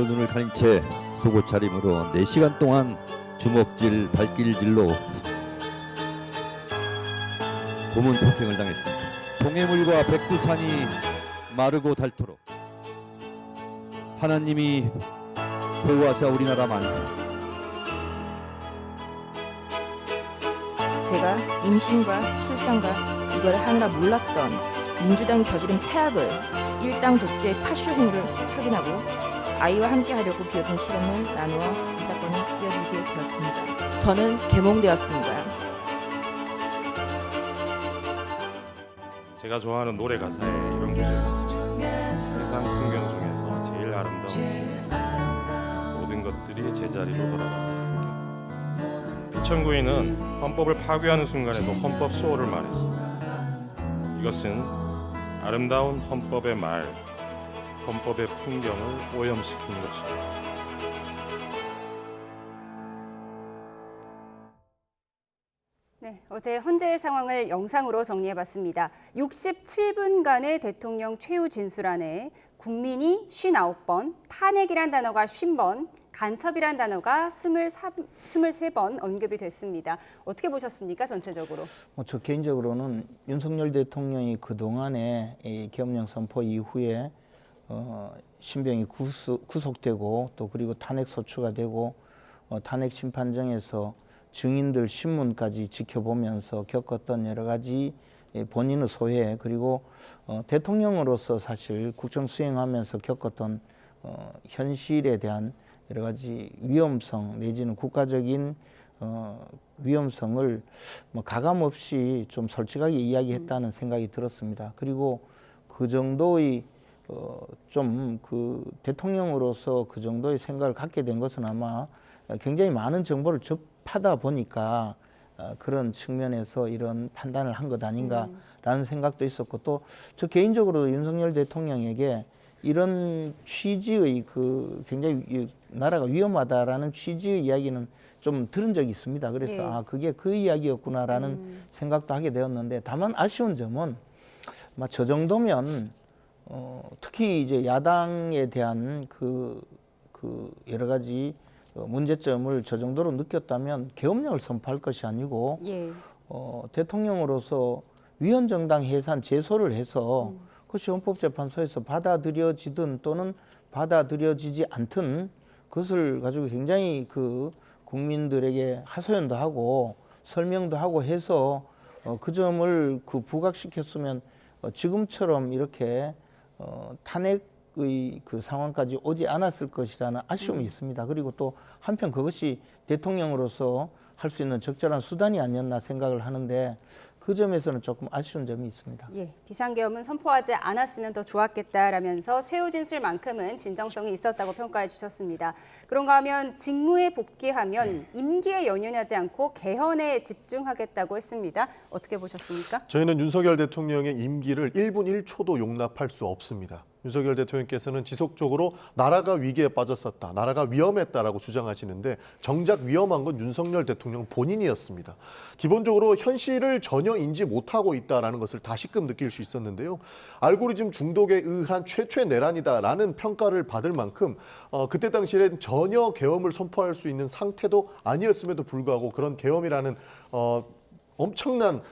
눈을 가린 채 속옷 차림으로 4시간 동안 주먹질, 발길질로 고문 폭행을 당했습니다. 동해물과 백두산이 마르고 닳도록 하나님이 보호하사 우리나라 만세. 제가 임신과 출산과 이걸 하느라 몰랐던 민주당이 저지른 폐악을 일당 독재의 파쇼 행위를 확인하고 아이와 함께 하려고 비워둔 시간을 나누어 이 사건을 뛰어들게 되었습니다. 저는 계몽되었습니다. 제가 좋아하는 노래 가사에 이런 구절이 있습니다. 세상 풍경 중에서 제일 아름다운 모든 것들이 제자리로 돌아가는 풍경. 피천구인은 헌법을 파괴하는 순간에도 헌법 수호를 말했습니다. 이것은 아름다운 헌법의 말, 헌법의 풍경을 오염시킨 것입니다. 네, 어제 헌재의 상황을 영상으로 정리해봤습니다. 67분간의 대통령 최후 진술안에 국민이 59번, 탄핵이란 단어가 50번, 간첩이란 단어가 23번 언급이 됐습니다. 어떻게 보셨습니까, 전체적으로? 저 개인적으로는 윤석열 대통령이 그동안에 이 계엄령 선포 이후에 신병이 구속되고 또 그리고 탄핵 소추가 되고 탄핵 심판정에서 증인들 신문까지 지켜보면서 겪었던 여러 가지 본인의 소회 그리고 대통령으로서 사실 국정 수행하면서 겪었던 현실에 대한 여러 가지 위험성 내지는 국가적인 위험성을 가감 없이 좀 솔직하게 이야기했다는 생각이 들었습니다. 그리고 그 정도의 좀 그 대통령으로서 그 정도의 생각을 갖게 된 것은 아마 굉장히 많은 정보를 접하다 보니까 그런 측면에서 이런 판단을 한 것 아닌가라는 생각도 있었고 또 저 개인적으로 윤석열 대통령에게 이런 취지의 그 굉장히 나라가 위험하다라는 취지의 이야기는 좀 들은 적이 있습니다. 그래서 네. 아 그게 그 이야기였구나라는 생각도 하게 되었는데 다만 아쉬운 점은 저 정도면 특히 이제 야당에 대한 그 여러 가지 문제점을 저 정도로 느꼈다면 계엄령을 선포할 것이 아니고 예. 대통령으로서 위헌정당 해산 제소를 해서 그것이 헌법재판소에서 받아들여지든 또는 받아들여지지 않든 그것을 가지고 굉장히 그 국민들에게 하소연도 하고 설명도 하고 해서 그 점을 부각시켰으면 지금처럼 이렇게 탄핵의 그 상황까지 오지 않았을 것이라는 아쉬움이 있습니다. 그리고 또 한편 그것이 대통령으로서 할 수 있는 적절한 수단이 아니었나 생각을 하는데 그 점에서는 조금 아쉬운 점이 있습니다. 예, 비상계엄은 선포하지 않았으면 더 좋았겠다라면서 최후 진술만큼은 진정성이 있었다고 평가해 주셨습니다. 그런가 하면 직무에 복귀하면 임기에 연연하지 않고 개헌에 집중하겠다고 했습니다. 어떻게 보셨습니까? 저희는 윤석열 대통령의 임기를 1분 1초도 용납할 수 없습니다. 윤석열 대통령께서는 지속적으로 나라가 위기에 빠졌었다, 나라가 위험했다라고 주장하시는데 정작 위험한 건 윤석열 대통령 본인이었습니다. 기본적으로 현실을 전혀 인지 못하고 있다는 것을 다시금 느낄 수 있었는데요. 알고리즘 중독에 의한 최초의 내란이다라는 평가를 받을 만큼 그때 당시에는 전혀 계엄을 선포할 수 있는 상태도 아니었음에도 불구하고 그런 계엄이라는 엄청난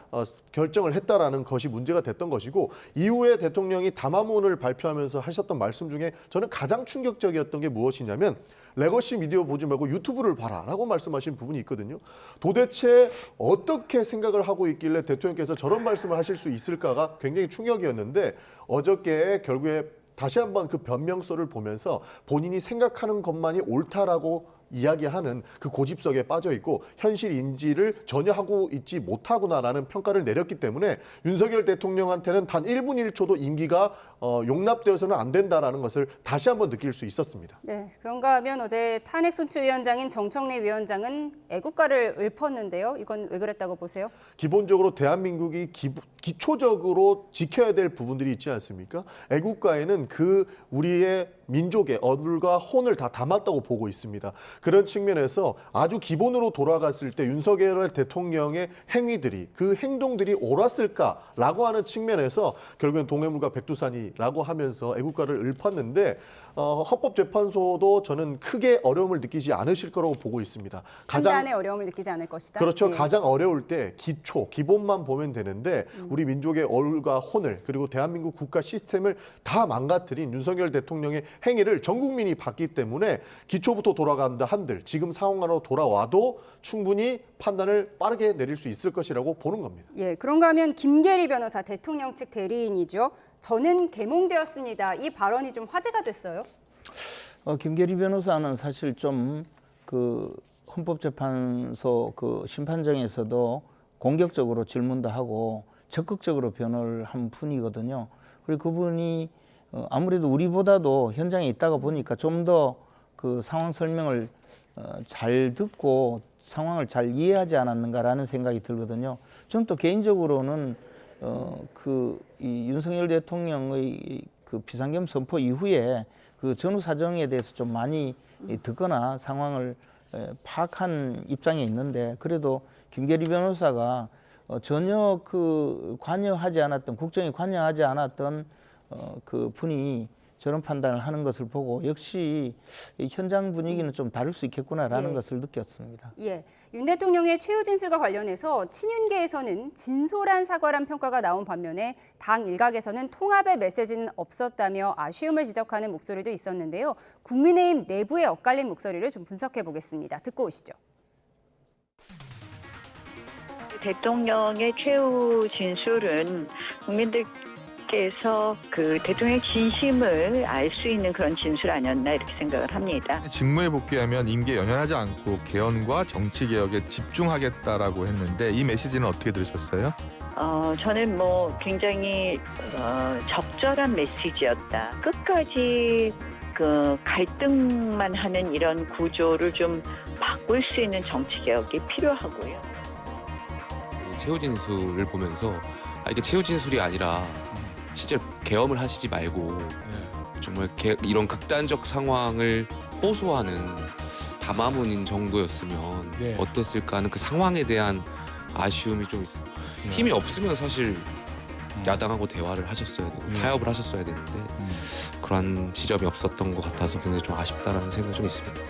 결정을 했다라는 것이 문제가 됐던 것이고 이후에 대통령이 담화문을 발표하면서 하셨던 말씀 중에 저는 가장 충격적이었던 게 무엇이냐면 레거시 미디어 보지 말고 유튜브를 봐라라고 말씀하신 부분이 있거든요. 도대체 어떻게 생각을 하고 있길래 대통령께서 저런 말씀을 하실 수 있을까가 굉장히 충격이었는데 어저께 결국에 다시 한번 그 변명서를 보면서 본인이 생각하는 것만이 옳다라고 이야기하는 그 고집석에 빠져 있고 현실 인지를 전혀 하고 있지 못하구나라는 평가를 내렸기 때문에 윤석열 대통령한테는 단 1분 1초도 임기가 용납되어서는 안 된다라는 것을 다시 한번 느낄 수 있었습니다. 네, 그런가 하면 어제 탄핵소추위원장인 정청래 위원장은 애국가를 읊었는데요. 이건 왜 그랬다고 보세요? 기본적으로 대한민국이 기초적으로 지켜야 될 부분들이 있지 않습니까? 애국가에는 그 우리의 민족의 언불과 혼을 다 담았다고 보고 있습니다. 그런 측면에서 아주 기본으로 돌아갔을 때 윤석열 대통령의 행위들이 그 행동들이 옳았을까라고 하는 측면에서 결국엔 동해물과 백두산이라고 하면서 애국가를 읊었는데 헌법재판소도 저는 크게 어려움을 느끼지 않으실 거라고 보고 있습니다. 판단에 어려움을 느끼지 않을 것이다. 그렇죠. 예. 가장 어려울 때 기본만 보면 되는데 우리 민족의 얼과 혼을 그리고 대한민국 국가 시스템을 다 망가뜨린 윤석열 대통령의 행위를 전 국민이 봤기 때문에 기초부터 돌아간다 한들 지금 상황으로 돌아와도 충분히 판단을 빠르게 내릴 수 있을 것이라고 보는 겁니다. 예, 그런가 하면 김계리 변호사 대통령 측 대리인이죠. 저는 계몽되었습니다. 이 발언이 좀 화제가 됐어요. 김계리 변호사는 사실 좀 그 헌법재판소 그 심판정에서도 공격적으로 질문도 하고 적극적으로 변호를 한 분이거든요. 그리고 그분이 아무래도 우리보다도 현장에 있다가 보니까 좀 더 그 상황 설명을 잘 듣고 상황을 잘 이해하지 않았는가라는 생각이 들거든요. 저는 또 개인적으로는 이 윤석열 대통령의 그 비상계엄 선포 이후에 그 전후 사정에 대해서 좀 많이 듣거나 상황을 파악한 입장에 있는데 그래도 김계리 변호사가 전혀 그 관여하지 않았던 국정에 관여하지 않았던 그 분이 저런 판단을 하는 것을 보고 역시 현장 분위기는 좀 다를 수 있겠구나라는 것을 느꼈습니다. 예, 윤 대통령의 최후 진술과 관련해서 친윤계에서는 진솔한 사과란 평가가 나온 반면에 당 일각에서는 통합의 메시지는 없었다며 아쉬움을 지적하는 목소리도 있었는데요. 국민의힘 내부의 엇갈린 목소리를 좀 분석해 보겠습니다. 듣고 오시죠. 대통령의 최후 진술은 국민들께서 그 대통령의 진심을 알 수 있는 그런 진술 아니었나 이렇게 생각을 합니다. 직무에 복귀하면 임기에 연연하지 않고 개헌과 정치 개혁에 집중하겠다라고 했는데 이 메시지는 어떻게 들으셨어요? 저는 굉장히 적절한 메시지였다. 끝까지 그 갈등만 하는 이런 구조를 좀 바꿀 수 있는 정치 개혁이 필요하고요. 최후 진술을 보면서 이게 최후 진술이 아니라 실제로 계엄을 하시지 말고 정말 이런 극단적 상황을 호소하는 담화문인 정도였으면 어땠을까 하는 그 상황에 대한 아쉬움이 좀 있습니다. 힘이 없으면 사실 야당하고 대화를 하셨어야 되고 타협을 하셨어야 되는데 그런 지점이 없었던 것 같아서 굉장히 좀 아쉽다라는 생각이 좀 있습니다.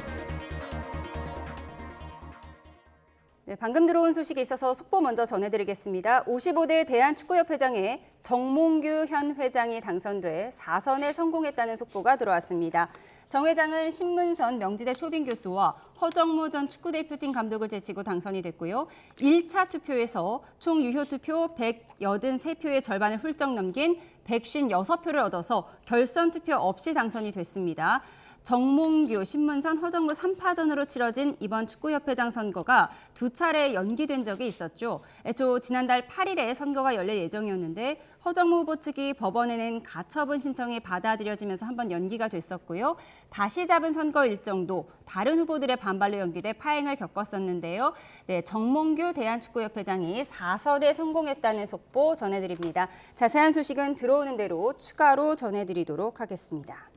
네, 방금 들어온 소식이 있어서 속보 먼저 전해드리겠습니다. 55대 대한축구협회장에 정몽규 현 회장이 당선돼 4선에 성공했다는 속보가 들어왔습니다. 정 회장은 신문선 명지대 초빙 교수와 허정무 전 축구대표팀 감독을 제치고 당선이 됐고요. 1차 투표에서 총 유효 투표 183표의 절반을 훌쩍 넘긴 156표를 얻어서 결선 투표 없이 당선이 됐습니다. 정몽규, 신문선, 허정무 3파전으로 치러진 이번 축구협회장 선거가 두 차례 연기된 적이 있었죠. 애초 지난달 8일에 선거가 열릴 예정이었는데 허정무 후보 측이 법원에 낸 가처분 신청이 받아들여지면서 한번 연기가 됐었고요. 다시 잡은 선거 일정도 다른 후보들의 반발로 연기돼 파행을 겪었었는데요. 네, 정몽규 대한축구협회장이 4선에 성공했다는 속보 전해드립니다. 자세한 소식은 들어오는 대로 추가로 전해드리도록 하겠습니다.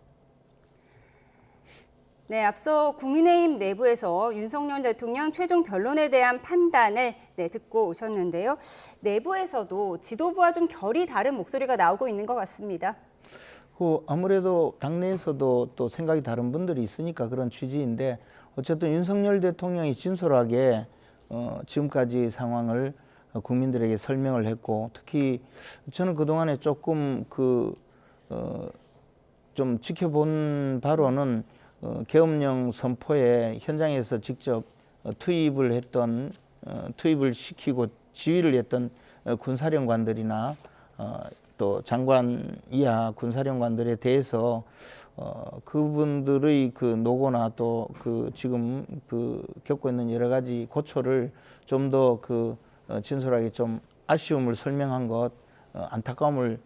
네, 앞서 국민의힘 내부에서 윤석열 대통령 최종 변론에 대한 판단을 듣고 오셨는데요. 내부에서도 지도부와 좀 결이 다른 목소리가 나오고 있는 것 같습니다. 아무래도 당내에서도 또 생각이 다른 분들이 있으니까 그런 취지인데 어쨌든 윤석열 대통령이 진솔하게 지금까지 상황을 국민들에게 설명을 했고 특히 저는 그동안에 조금 좀 지켜본 바로는 계엄령 선포에 현장에서 직접 투입을 시키고 지휘를 했던 군사령관들이나 또 장관 이하 군사령관들에 대해서 그분들의 그 노고나 또 지금 겪고 있는 여러 가지 고초를 좀 더 진솔하게 좀 아쉬움을 설명한 것, 안타까움을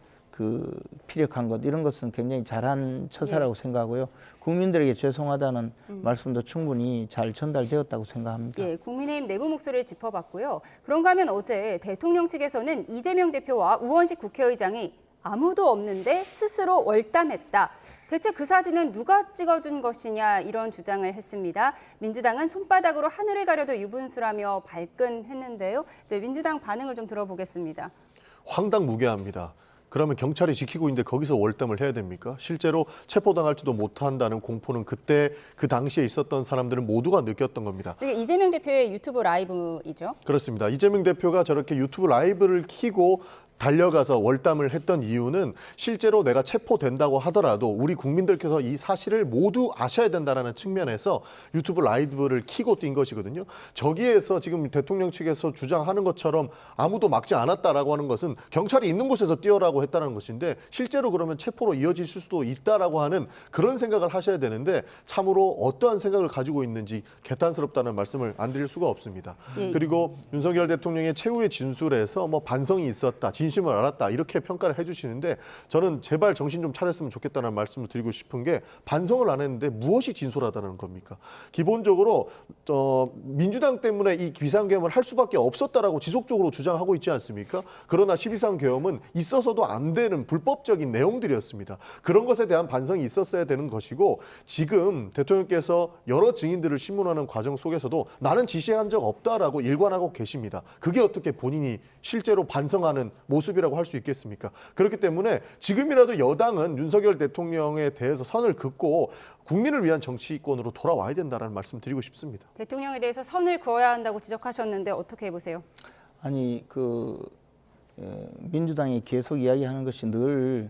피력한 것 이런 것은 굉장히 잘한 처사라고 생각하고요. 국민들에게 죄송하다는 말씀도 충분히 잘 전달되었다고 생각합니다. 예, 국민의힘 내부 목소리를 짚어봤고요. 그런가 하면 어제 대통령 측에서는 이재명 대표와 우원식 국회의장이 아무도 없는데 스스로 월담했다. 대체 그 사진은 누가 찍어준 것이냐 이런 주장을 했습니다. 민주당은 손바닥으로 하늘을 가려도 유분수라며 발끈했는데요. 이제 민주당 반응을 좀 들어보겠습니다. 황당무계합니다. 그러면 경찰이 지키고 있는데 거기서 월담을 해야 됩니까? 실제로 체포당할지도 못한다는 공포는 그때 그 당시에 있었던 사람들은 모두가 느꼈던 겁니다. 이게 이재명 대표의 유튜브 라이브이죠? 그렇습니다. 이재명 대표가 저렇게 유튜브 라이브를 켜고 달려가서 월담을 했던 이유는 실제로 내가 체포된다고 하더라도 우리 국민들께서 이 사실을 모두 아셔야 된다는 측면에서 유튜브 라이브를 켜고 뛴 것이거든요. 저기에서 지금 대통령 측에서 주장하는 것처럼 아무도 막지 않았다라고 하는 것은 경찰이 있는 곳에서 뛰어라고 했다는 것인데 실제로 그러면 체포로 이어질 수도 있다라고 하는 그런 생각을 하셔야 되는데 참으로 어떠한 생각을 가지고 있는지 개탄스럽다는 말씀을 안 드릴 수가 없습니다. 그리고 윤석열 대통령의 최후의 진술에서 반성이 있었다. 진심을 알았다 이렇게 평가를 해주시는데 저는 제발 정신 좀 차렸으면 좋겠다는 말씀을 드리고 싶은 게 반성을 안 했는데 무엇이 진솔하다는 겁니까? 기본적으로 민주당 때문에 이 비상계엄을 할 수밖에 없었다라고 지속적으로 주장하고 있지 않습니까? 그러나 12.3 계엄은 있어서도 안 되는 불법적인 내용들이었습니다. 그런 것에 대한 반성이 있었어야 되는 것이고 지금 대통령께서 여러 증인들을 신문하는 과정 속에서도 나는 지시한 적 없다라고 일관하고 계십니다. 그게 어떻게 본인이 실제로 반성하는 모습이라고 할 수 있겠습니까? 그렇기 때문에 지금이라도 여당은 윤석열 대통령에 대해서 선을 긋고 국민을 위한 정치권으로 돌아와야 된다는 말씀 드리고 싶습니다. 대통령에 대해서 선을 그어야 한다고 지적하셨는데 어떻게 보세요? 아니 민주당이 계속 이야기하는 것이 늘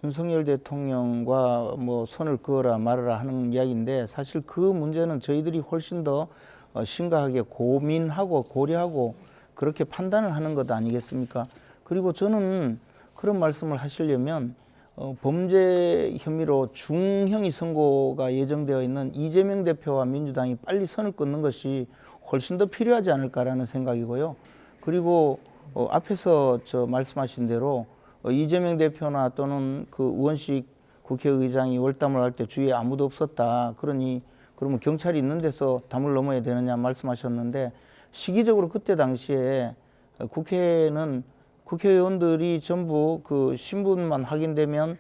윤석열 대통령과 뭐 선을 그어라 말아라 하는 이야기인데 사실 그 문제는 저희들이 훨씬 더 심각하게 고민하고 고려하고 그렇게 판단을 하는 것 아니겠습니까? 그리고 저는 그런 말씀을 하시려면 범죄 혐의로 중형이 선고가 예정되어 있는 이재명 대표와 민주당이 빨리 선을 끊는 것이 훨씬 더 필요하지 않을까라는 생각이고요. 그리고 앞에서 말씀하신 대로 이재명 대표나 또는 그 우원식 국회의장이 월담을 할 때 주위에 아무도 없었다. 그러면 경찰이 있는 데서 담을 넘어야 되느냐 말씀하셨는데 시기적으로 그때 당시에 국회의원들이 전부 그 신분만 확인되면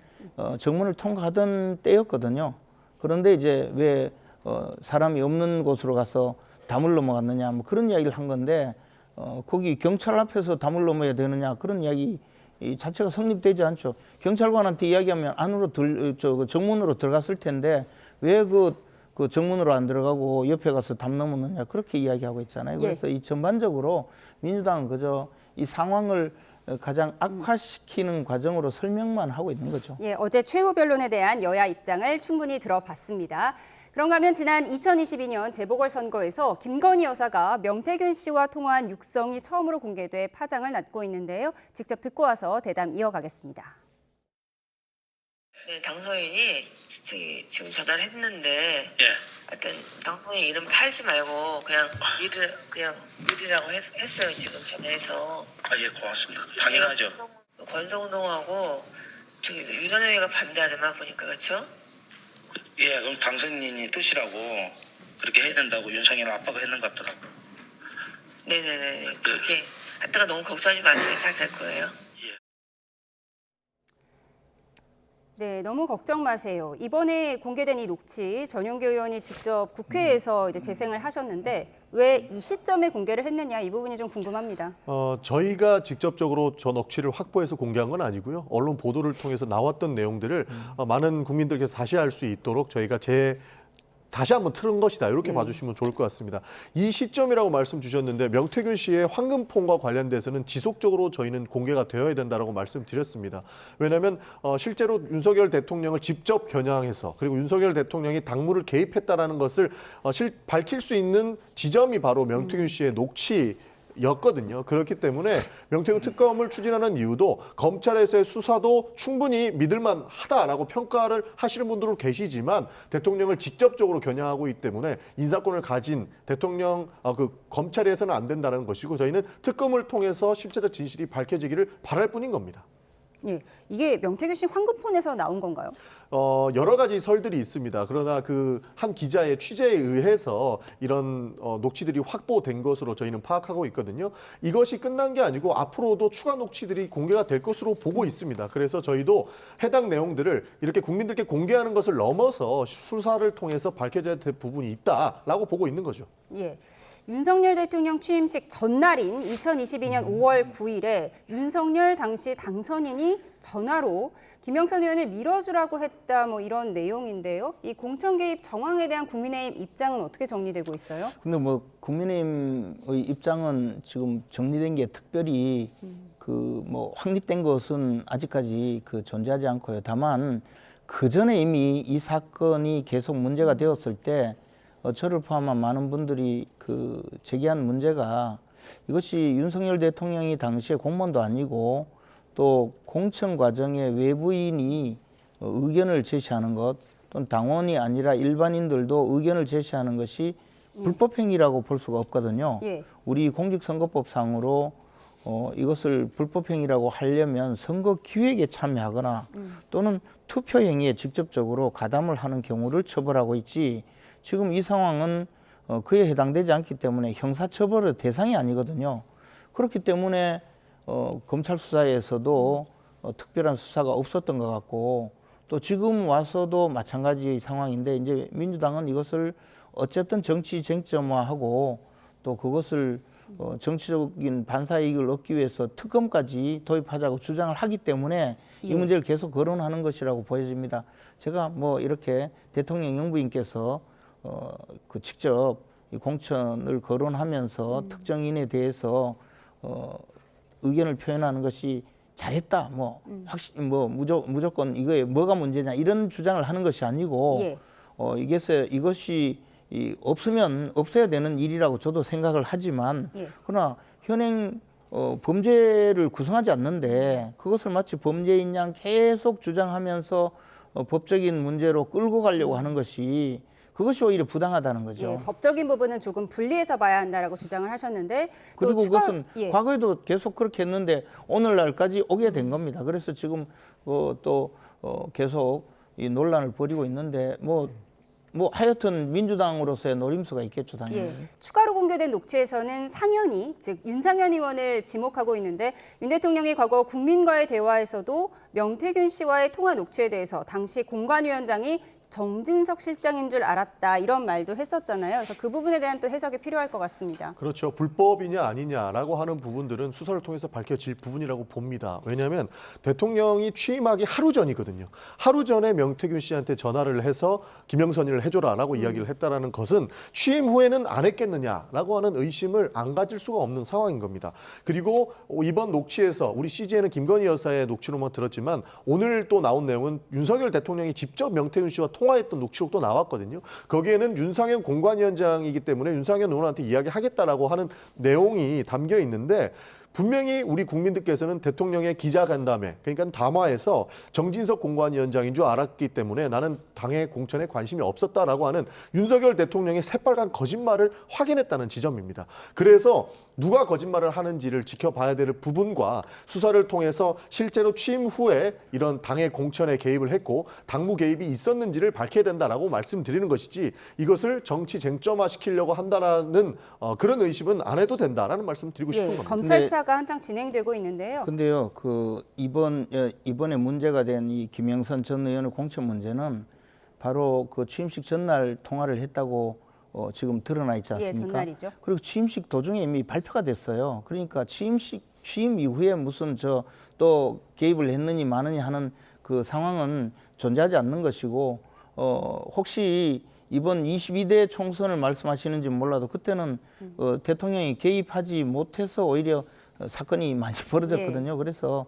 정문을 통과하던 때였거든요. 그런데 이제 왜 사람이 없는 곳으로 가서 담을 넘어갔느냐 뭐 그런 이야기를 한 건데 거기 경찰 앞에서 담을 넘어야 되느냐 그런 이야기 이 자체가 성립되지 않죠. 경찰관한테 이야기하면 안으로 정문으로 들어갔을 텐데 왜 그 정문으로 안 들어가고 옆에 가서 담 넘었느냐 그렇게 이야기하고 있잖아요. 그래서 이 전반적으로 민주당은 그저 이 상황을 가장 악화시키는 과정으로 설명만 하고 있는 거죠. 예, 어제 최후 변론에 대한 여야 입장을 충분히 들어봤습니다. 그런가 하면 지난 2022년 재보궐선거에서 김건희 여사가 명태균 씨와 통화한 육성이 처음으로 공개돼 파장을 낳고 있는데요. 직접 듣고 와서 대담 이어가겠습니다. 네, 당선인이 지금 전화를 했는데 하여튼 당선인 이름 팔지 말고 그냥 미리라고 했어요. 지금 전화해서. 예, 고맙습니다. 당연하죠. 권성동하고 윤석열이가 반대하더만 보니까 그렇죠? 예, 그럼 당선인이 뜻이라고 그렇게 해야 된다고 윤석열 아빠가 했는 것 같더라고요. 네네네. 그렇게 하다가 너무 걱정하지 마세요. 잘 될 거예요. 네, 너무 걱정 마세요. 이번에 공개된 이 녹취 전용기 의원이 직접 국회에서 이제 재생을 하셨는데 왜 이 시점에 공개를 했느냐 이 부분이 좀 궁금합니다. 저희가 직접적으로 저 녹취를 확보해서 공개한 건 아니고요. 언론 보도를 통해서 나왔던 내용들을 많은 국민들께서 다시 알 수 있도록 저희가 다시 한번 틀은 것이다. 이렇게 봐주시면 좋을 것 같습니다. 이 시점이라고 말씀 주셨는데 명태균 씨의 황금폰과 관련돼서는 지속적으로 저희는 공개가 되어야 된다고 말씀드렸습니다. 왜냐하면 실제로 윤석열 대통령을 직접 겨냥해서 그리고 윤석열 대통령이 당무를 개입했다라는 것을 밝힐 수 있는 지점이 바로 명태균 씨의 녹취였거든요. 그렇기 때문에 명태균 특검을 추진하는 이유도 검찰에서의 수사도 충분히 믿을만 하다라고 평가를 하시는 분들도 계시지만 대통령을 직접적으로 겨냥하고 있기 때문에 인사권을 가진 대통령, 검찰에서는 안 된다는 것이고 저희는 특검을 통해서 실체적 진실이 밝혀지기를 바랄 뿐인 겁니다. 예, 이게 명태균 씨 황금폰에서 나온 건가요? 여러 가지 설들이 있습니다. 그러나 그 한 기자의 취재에 의해서 이런 녹취들이 확보된 것으로 저희는 파악하고 있거든요. 이것이 끝난 게 아니고 앞으로도 추가 녹취들이 공개가 될 것으로 보고 있습니다. 그래서 저희도 해당 내용들을 이렇게 국민들께 공개하는 것을 넘어서 수사를 통해서 밝혀져야 될 부분이 있다라고 보고 있는 거죠. 예. 윤석열 대통령 취임식 전날인 2022년 5월 9일에 윤석열 당시 당선인이 전화로 김영선 의원을 밀어주라고 했다 뭐 이런 내용인데요. 이 공천 개입 정황에 대한 국민의힘 입장은 어떻게 정리되고 있어요? 근데 뭐 국민의힘의 입장은 지금 정리된 게 특별히 확립된 것은 아직까지 존재하지 않고요. 다만 그 전에 이미 이 사건이 계속 문제가 되었을 때 저를 포함한 많은 분들이 제기한 문제가 이것이 윤석열 대통령이 당시에 공무원도 아니고 또 공천 과정에 외부인이 의견을 제시하는 것 또는 당원이 아니라 일반인들도 의견을 제시하는 것이 불법 행위라고 볼 수가 없거든요. 우리 공직선거법상으로 이것을 불법행위라고 하려면 선거 기획에 참여하거나 또는 투표 행위에 직접적으로 가담을 하는 경우를 처벌하고 있지 지금 이 상황은 그에 해당되지 않기 때문에 형사처벌의 대상이 아니거든요. 그렇기 때문에 검찰 수사에서도 특별한 수사가 없었던 것 같고 또 지금 와서도 마찬가지의 상황인데 이제 민주당은 이것을 어쨌든 정치 쟁점화하고 또 그것을 정치적인 반사이익을 얻기 위해서 특검까지 도입하자고 주장을 하기 때문에 이 문제를 계속 거론하는 것이라고 보여집니다. 제가 뭐 이렇게 대통령 영부인께서 직접 이 공천을 거론하면서 특정인에 대해서 의견을 표현하는 것이 잘했다, 무조건 이거에 뭐가 문제냐 이런 주장을 하는 것이 아니고 이것이 없으면 없어야 되는 일이라고 저도 생각을 하지만 그러나 현행 범죄를 구성하지 않는데 그것을 마치 범죄인 양 계속 주장하면서 법적인 문제로 끌고 가려고 하는 것이 그것이 오히려 부당하다는 거죠. 법적인 부분은 조금 분리해서 봐야 한다라고 주장을 하셨는데 그리고 그것은 과거에도 계속 그렇게 했는데 오늘날까지 오게 된 겁니다. 그래서 지금 계속 이 논란을 벌이고 있는데 뭐 하여튼 민주당으로서의 노림수가 있겠죠, 당연히. 추가로 공개된 녹취에서는 상현이, 즉 윤상현 의원을 지목하고 있는데 윤 대통령이 과거 국민과의 대화에서도 명태균 씨와의 통화 녹취에 대해서 당시 공관위원장이 정진석 실장인 줄 알았다 이런 말도 했었잖아요. 그래서 그 부분에 대한 또 해석이 필요할 것 같습니다. 그렇죠. 불법이냐 아니냐라고 하는 부분들은 수사를 통해서 밝혀질 부분이라고 봅니다. 왜냐하면 대통령이 취임하기 하루 전이거든요. 하루 전에 명태균 씨한테 전화를 해서 김영선이를 해줘라라고 이야기를 했다라는 것은 취임 후에는 안 했겠느냐라고 하는 의심을 안 가질 수가 없는 상황인 겁니다. 그리고 이번 녹취에서 우리 CGN은 김건희 여사의 녹취로만 들었지만 오늘 또 나온 내용은 윤석열 대통령이 직접 명태균 씨와 통화했던 녹취록도 나왔거든요. 거기에는 윤상현 공관위원장이기 때문에 윤상현 의원한테 이야기하겠다라고 하는 내용이 담겨 있는데 분명히 우리 국민들께서는 대통령의 기자간담회, 그러니까 담화에서 정진석 공관위원장인 줄 알았기 때문에 나는 당의 공천에 관심이 없었다라고 하는 윤석열 대통령의 새빨간 거짓말을 확인했다는 지점입니다. 그래서 누가 거짓말을 하는지를 지켜봐야 될 부분과 수사를 통해서 실제로 취임 후에 이런 당의 공천에 개입을 했고 당무 개입이 있었는지를 밝혀야 된다라고 말씀드리는 것이지 이것을 정치 쟁점화시키려고 한다는 그런 의심은 안 해도 된다라는 말씀 드리고 싶은 겁니다. 검찰 수사가 한창 진행되고 있는데요. 근데요, 이번에 문제가 된 이 김영선 전 의원의 공천 문제는 바로 그 취임식 전날 통화를 했다고 지금 드러나 있지 않습니까? 전날이죠. 그리고 취임식 도중에 이미 발표가 됐어요. 그러니까 취임 이후에 무슨 또 개입을 했느니 마느니 하는 그 상황은 존재하지 않는 것이고 혹시 이번 22대 총선을 말씀하시는지 몰라도 그때는 대통령이 개입하지 못해서 오히려 사건이 많이 벌어졌거든요. 그래서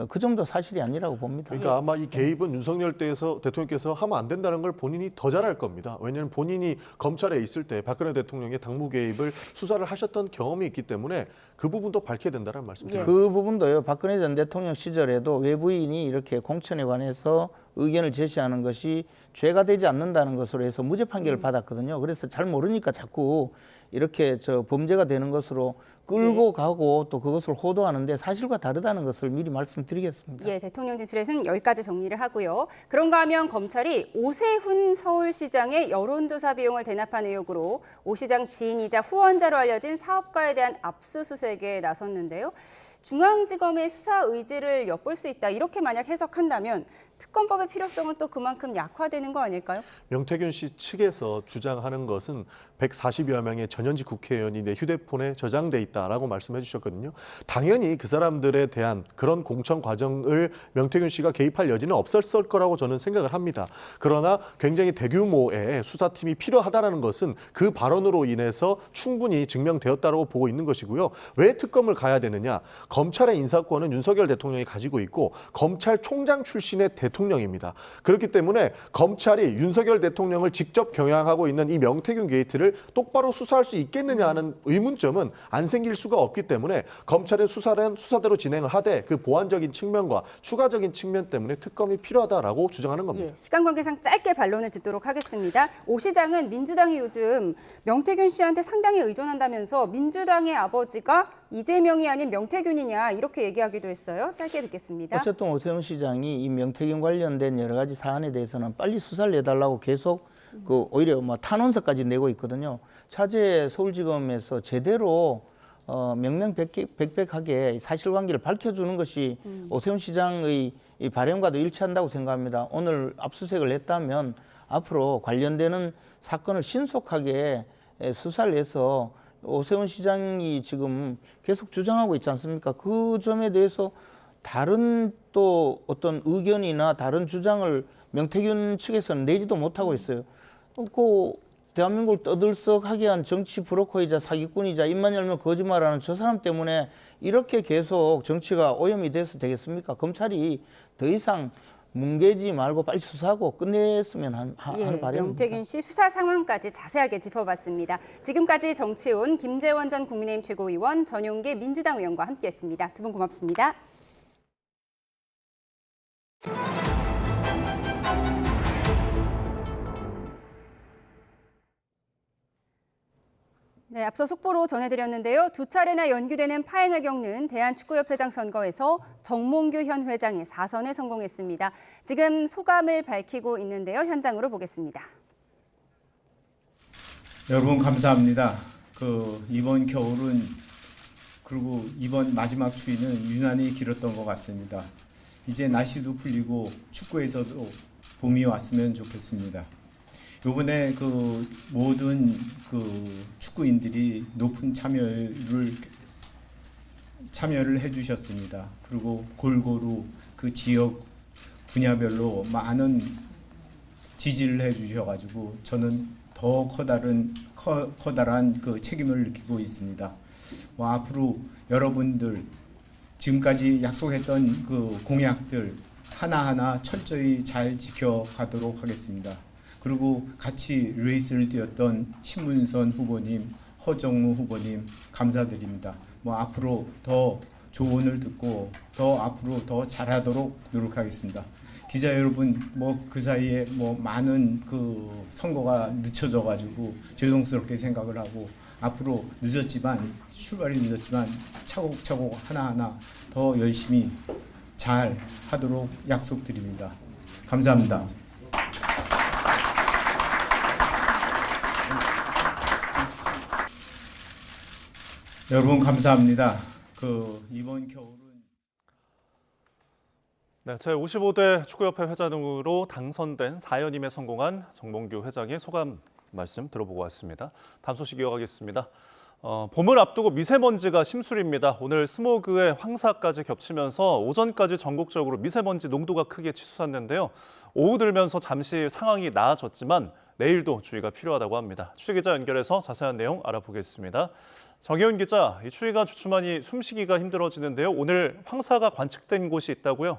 그 정도 사실이 아니라고 봅니다. 그러니까 아마 이 개입은 윤석열 대통령께서 하면 안 된다는 걸 본인이 더 잘할 겁니다. 왜냐하면 본인이 검찰에 있을 때 박근혜 대통령의 당무 개입을 수사를 하셨던 경험이 있기 때문에 그 부분도 밝혀야 된다는 말씀입니다. 그 부분도요. 박근혜 전 대통령 시절에도 외부인이 이렇게 공천에 관해서 의견을 제시하는 것이 죄가 되지 않는다는 것으로 해서 무죄 판결을 받았거든요. 그래서 잘 모르니까 자꾸 이렇게 범죄가 되는 것으로 끌고 가고 또 그것을 호도하는데 사실과 다르다는 것을 미리 말씀드리겠습니다. 대통령 진술에서는 여기까지 정리를 하고요. 그런가 하면 검찰이 오세훈 서울시장의 여론조사 비용을 대납한 의혹으로 오 시장 지인이자 후원자로 알려진 사업가에 대한 압수수색에 나섰는데요. 중앙지검의 수사 의지를 엿볼 수 있다. 이렇게 만약 해석한다면 특검법의 필요성은 또 그만큼 약화되는 거 아닐까요? 명태균 씨 측에서 주장하는 것은 140여 명의 전현직 국회의원이 내 휴대폰에 저장돼 있다라고 말씀해 주셨거든요. 당연히 그 사람들에 대한 그런 공천 과정을 명태균 씨가 개입할 여지는 없었을 거라고 저는 생각을 합니다. 그러나 굉장히 대규모의 수사팀이 필요하다는 것은 그 발언으로 인해서 충분히 증명되었다고 보고 있는 것이고요. 왜 특검을 가야 되느냐? 검찰의 인사권은 윤석열 대통령이 가지고 있고 검찰총장 출신의 대통령입니다. 그렇기 때문에 검찰이 윤석열 대통령을 직접 겨냥하고 있는 이 명태균 게이트를 똑바로 수사할 수 있겠느냐 하는 의문점은 안 생길 수가 없기 때문에 검찰의 수사는 수사대로 진행을 하되 그 보완적인 측면과 추가적인 측면 때문에 특검이 필요하다라고 주장하는 겁니다. 시간 관계상 짧게 반론을 듣도록 하겠습니다. 오 시장은 민주당이 요즘 명태균 씨한테 상당히 의존한다면서 민주당의 아버지가 이재명이 아닌 명태균이냐 이렇게 얘기하기도 했어요. 짧게 듣겠습니다. 어쨌든 오세훈 시장이 이 명태균 관련된 여러 가지 사안에 대해서는 빨리 수사를 내달라고 계속 오히려 뭐 탄원서까지 내고 있거든요. 차제 서울지검에서 제대로 명명백백하게 사실관계를 밝혀주는 것이 오세훈 시장의 이 바람과도 일치한다고 생각합니다. 오늘 압수수색을 했다면 앞으로 관련되는 사건을 신속하게 수사를 해서 오세훈 시장이 지금 계속 주장하고 있지 않습니까? 그 점에 대해서 다른 또 어떤 의견이나 다른 주장을 명태균 측에서는 내지도 못하고 있어요. 그 대한민국을 떠들썩하게 한 정치 브로커이자 사기꾼이자 입만 열면 거짓말하는 저 사람 때문에 이렇게 계속 정치가 오염이 돼서 되겠습니까? 검찰이 더 이상 뭉개지 말고 빨리 수사하고 끝냈으면 하는 바람입니다. 명태균 씨 수사 상황까지 자세하게 짚어봤습니다. 지금까지 정치온 김재원 전 국민의힘 최고위원, 전용기 민주당 의원과 함께했습니다. 두 분 고맙습니다. 네, 앞서 속보로 전해드렸는데요. 두 차례나 연기되는 파행을 겪는 대한축구협회장 선거에서 정몽규 현 회장이 4선에 성공했습니다. 지금 소감을 밝히고 있는데요. 현장으로 보겠습니다. 여러분 감사합니다. 이번 겨울은 그리고 이번 마지막 추위는 유난히 길었던 것 같습니다. 이제 날씨도 풀리고 축구에서도 봄이 왔으면 좋겠습니다. 이번에 모든 축구인들이 높은 참여를 해주셨습니다. 그리고 골고루 그 지역 분야별로 많은 지지를 해주셔가지고 저는 더 커다란 그 책임을 느끼고 있습니다. 앞으로 여러분들 지금까지 약속했던 그 공약들 하나하나 철저히 잘 지켜가도록 하겠습니다. 그리고 같이 레이스를 뛰었던 신문선 후보님, 허정무 후보님 감사드립니다. 앞으로 더 조언을 듣고 앞으로 더 잘하도록 노력하겠습니다. 기자 여러분, 그 사이에 많은 선거가 늦춰져가지고 죄송스럽게 생각을 하고 앞으로 출발이 늦었지만 차곡차곡 하나하나 더 열심히 잘 하도록 약속드립니다. 감사합니다. 여러분 감사합니다. 이번 겨울은 네, 제55대 축구협회 회장으로 당선된 4연임에 성공한 정몽규 회장의 소감 말씀 들어보고 왔습니다. 다음 소식 이어가겠습니다. 봄을 앞두고 미세먼지가 심술입니다. 오늘 스모그의 황사까지 겹치면서 오전까지 전국적으로 미세먼지 농도가 크게 치솟았는데요. 오후 들면서 잠시 상황이 나아졌지만 내일도 주의가 필요하다고 합니다. 취재기자 연결해서 자세한 내용 알아보겠습니다. 정혜원 기자, 이 추위가 주춤하니 숨쉬기가 힘들어지는데요. 오늘 황사가 관측된 곳이 있다고요?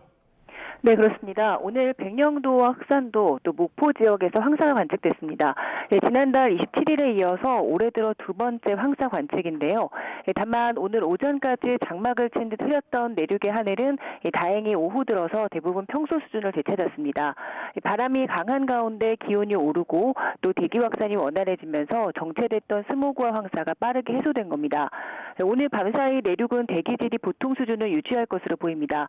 네, 그렇습니다. 오늘 백령도와 흑산도 또 목포 지역에서 황사가 관측됐습니다. 지난달 27일에 이어서 올해 들어 두 번째 황사 관측인데요. 다만 오늘 오전까지 장막을 친 듯 흐렸던 내륙의 하늘은 다행히 오후 들어서 대부분 평소 수준을 되찾았습니다. 바람이 강한 가운데 기온이 오르고 또 대기 확산이 원활해지면서 정체됐던 스모그와 황사가 빠르게 해소된 겁니다. 오늘 밤사이 내륙은 대기질이 보통 수준을 유지할 것으로 보입니다.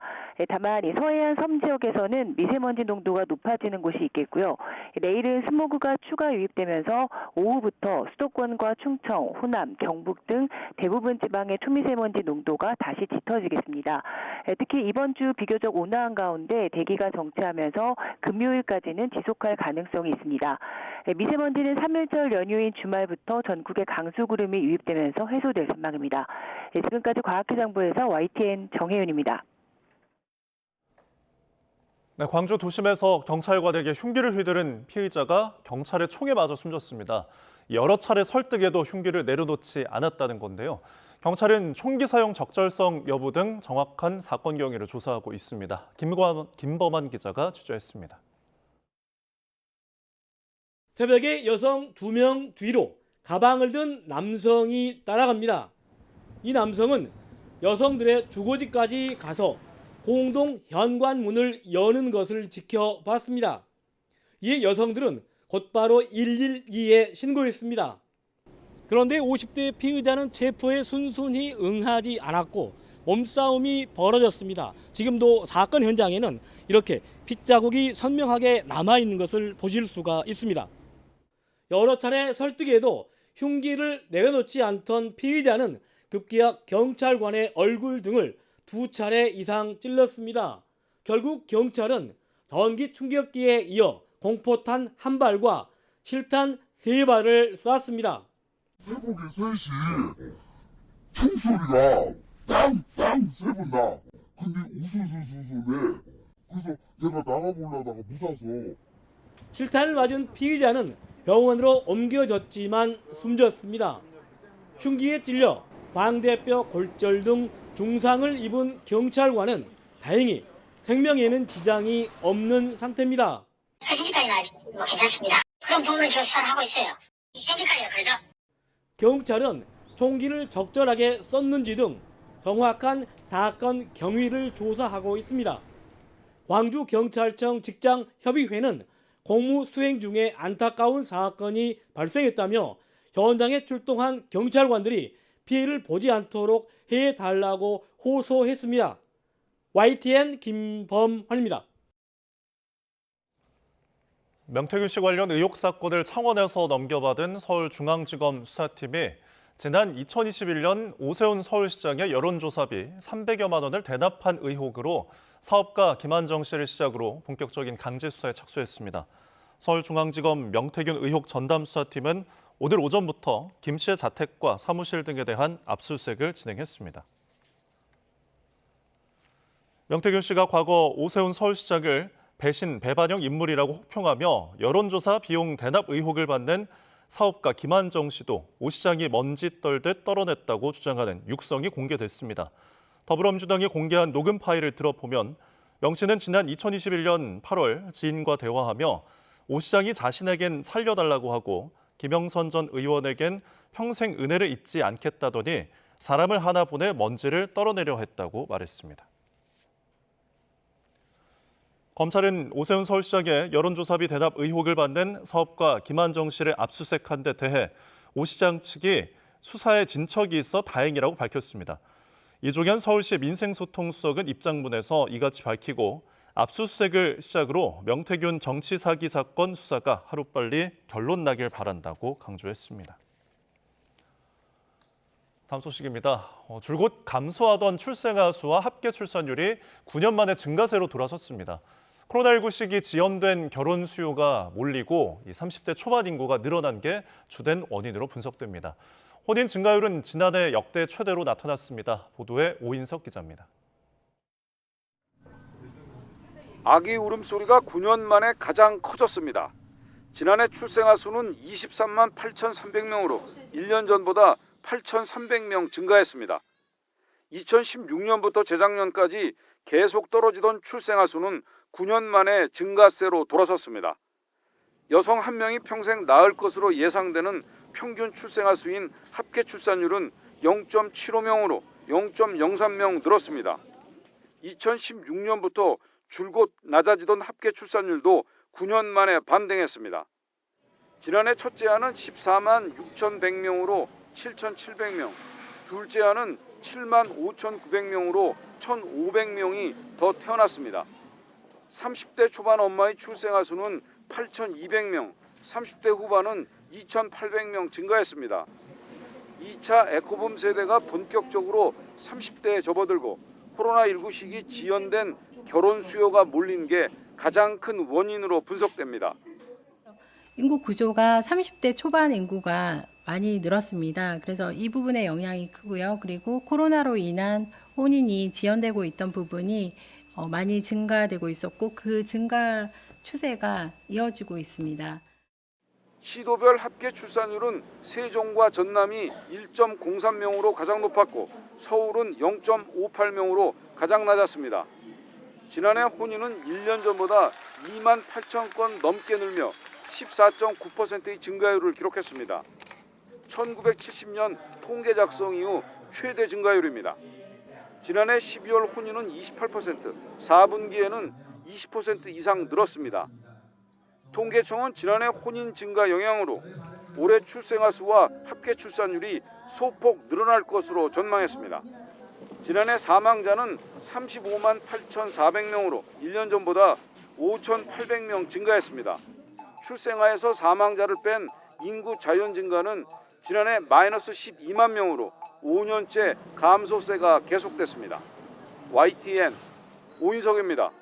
다만 이 서해안 섬 지역에서는 미세먼지 농도가 높아지는 곳이 있겠고요. 내일은 스모그가 추가 유입되면서 오후부터 수도권과 충청, 호남, 경북 등 대부분 지방의 초미세먼지 농도가 다시 짙어지겠습니다. 특히 이번 주 비교적 온화한 가운데 대기가 정체하면서 금요일까지는 지속할 가능성이 있습니다. 미세먼지는 3일절 연휴인 주말부터 전국에 강수구름이 유입되면서 해소될 전망입니다. 지금까지 과학기상부에서 YTN 정혜윤입니다. 네, 광주 도심에서 경찰관에게 흉기를 휘두른 피의자가 경찰의 총에 맞아 숨졌습니다. 여러 차례 설득에도 흉기를 내려놓지 않았다는 건데요. 경찰은 총기 사용 적절성 여부 등 정확한 사건 경위를 조사하고 있습니다. 김범한 기자가 취재했습니다. 새벽에 여성 2명 뒤로 가방을 든 남성이 따라갑니다. 이 남성은 여성들의 주거지까지 가서 공동 현관문을 여는 것을 지켜봤습니다. 이에 여성들은 곧바로 112에 신고했습니다. 그런데 50대 피의자는 체포에 순순히 응하지 않았고 몸싸움이 벌어졌습니다. 지금도 사건 현장에는 이렇게 핏자국이 선명하게 남아있는 것을 보실 수가 있습니다. 여러 차례 설득에도 흉기를 내려놓지 않던 피의자는 급기야 경찰관의 얼굴 등을 2차례 이상 찔렀습니다. 결국 경찰은 전기 충격기에 이어 공포탄 1발과 실탄 3발을 쐈습니다. 새벽에 3시 총소리가 빵빵 3번 나. 근데 우수수수수네. 그래서 내가 나가보려다가 무사서. 실탄을 맞은 피의자는 병원으로 옮겨졌지만 숨졌습니다. 흉기에 찔려 광대뼈 골절 등 중상을 입은 경찰관은 다행히 생명에는 지장이 없는 상태입니다. 현재까지는 아직 괜찮습니다. 그런 부분은 지금 수사를 하고 있어요. 현재까지는 그러죠. 경찰은 총기를 적절하게 썼는지 등 정확한 사건 경위를 조사하고 있습니다. 광주경찰청 직장협의회는 공무 수행 중에 안타까운 사건이 발생했다며 현장에 출동한 경찰관들이 피해를 보지 않도록 해달라고 호소했습니다. YTN 김범환입니다. 명태균 씨 관련 의혹 사건을 창원에서 넘겨받은 서울중앙지검 수사팀이 지난 2021년 오세훈 서울시장의 여론조사비 300여만 원을 대납한 의혹으로 사업가 김한정 씨를 시작으로 본격적인 강제 수사에 착수했습니다. 서울중앙지검 명태균 의혹 전담 수사팀은 오늘 오전부터 김 씨의 자택과 사무실 등에 대한 압수수색을 진행했습니다. 명태균 씨가 과거 오세훈 서울시장을 배신, 배반형 인물이라고 혹평하며 여론조사 비용 대납 의혹을 받는 사업가 김한정 씨도 오 시장이 먼지 떨듯 떨어냈다고 주장하는 육성이 공개됐습니다. 더불어민주당이 공개한 녹음 파일을 들어보면 명 씨는 지난 2021년 8월 지인과 대화하며 오 시장이 자신에겐 살려달라고 하고 김영선 전 의원에겐 평생 은혜를 잊지 않겠다더니 사람을 하나 보내 먼지를 떨어내려 했다고 말했습니다. 검찰은 오세훈 서울시장의 여론조사비 대납 의혹을 받는 사업가 김한정 씨를 압수수색한 데 대해 오 시장 측이 수사에 진척이 있어 다행이라고 밝혔습니다. 이종현 서울시 민생소통수석은 입장문에서 이같이 밝히고 압수수색을 시작으로 명태균 정치 사기 사건 수사가 하루빨리 결론 나길 바란다고 강조했습니다. 다음 소식입니다. 줄곧 감소하던 출생아 수와 합계 출산율이 9년 만에 증가세로 돌아섰습니다. 코로나19 시기 지연된 결혼 수요가 몰리고 30대 초반 인구가 늘어난 게 주된 원인으로 분석됩니다. 혼인 증가율은 지난해 역대 최대로 나타났습니다. 보도에 오인석 기자입니다. 아기 울음소리가 9년 만에 가장 커졌습니다. 지난해 출생아 수는 23만 8,300명으로 1년 전보다 8,300명 증가했습니다. 2016년부터 재작년까지 계속 떨어지던 출생아 수는 9년 만에 증가세로 돌아섰습니다. 여성 1명이 평생 낳을 것으로 예상되는 평균 출생아 수인 합계 출산율은 0.75명으로 0.03명 늘었습니다. 2016년부터 줄곧 낮아지던 합계 출산율도 9년 만에 반등했습니다. 지난해 첫째 아는 14만 6,100명으로 7,700명, 둘째 아는 7만 5,900명으로 1,500명이 더 태어났습니다. 30대 초반 엄마의 출생아 수는 8,200명, 30대 후반은 2,800명 증가했습니다. 2차 에코붐 세대가 본격적으로 30대에 접어들고 코로나19 시기 지연된 결혼 수요가 몰린 게 가장 큰 원인으로 분석됩니다. 인구 구조가 30대 초반 인구가 많이 늘었습니다. 그래서 이 부분에 영향이 크고요. 그리고 코로나로 인한 혼인이 지연되고 있던 부분이 많이 증가되고 있었고 그 증가 추세가 이어지고 있습니다. 시도별 합계 출산율은 세종과 전남이 1.03명으로 가장 높았고 서울은 0.58명으로 가장 낮았습니다. 지난해 혼인은 1년 전보다 2만 8천 건 넘게 늘며 14.9%의 증가율을 기록했습니다. 1970년 통계 작성 이후 최대 증가율입니다. 지난해 12월 혼인은 28%, 4분기에는 20% 이상 늘었습니다. 통계청은 지난해 혼인 증가 영향으로 올해 출생아 수와 합계 출산율이 소폭 늘어날 것으로 전망했습니다. 지난해 사망자는 35만 8,400명으로 1년 전보다 5,800명 증가했습니다. 출생아에서 사망자를 뺀 인구 자연 증가는 지난해 마이너스 12만 명으로 5년째 감소세가 계속됐습니다. YTN 오인석입니다.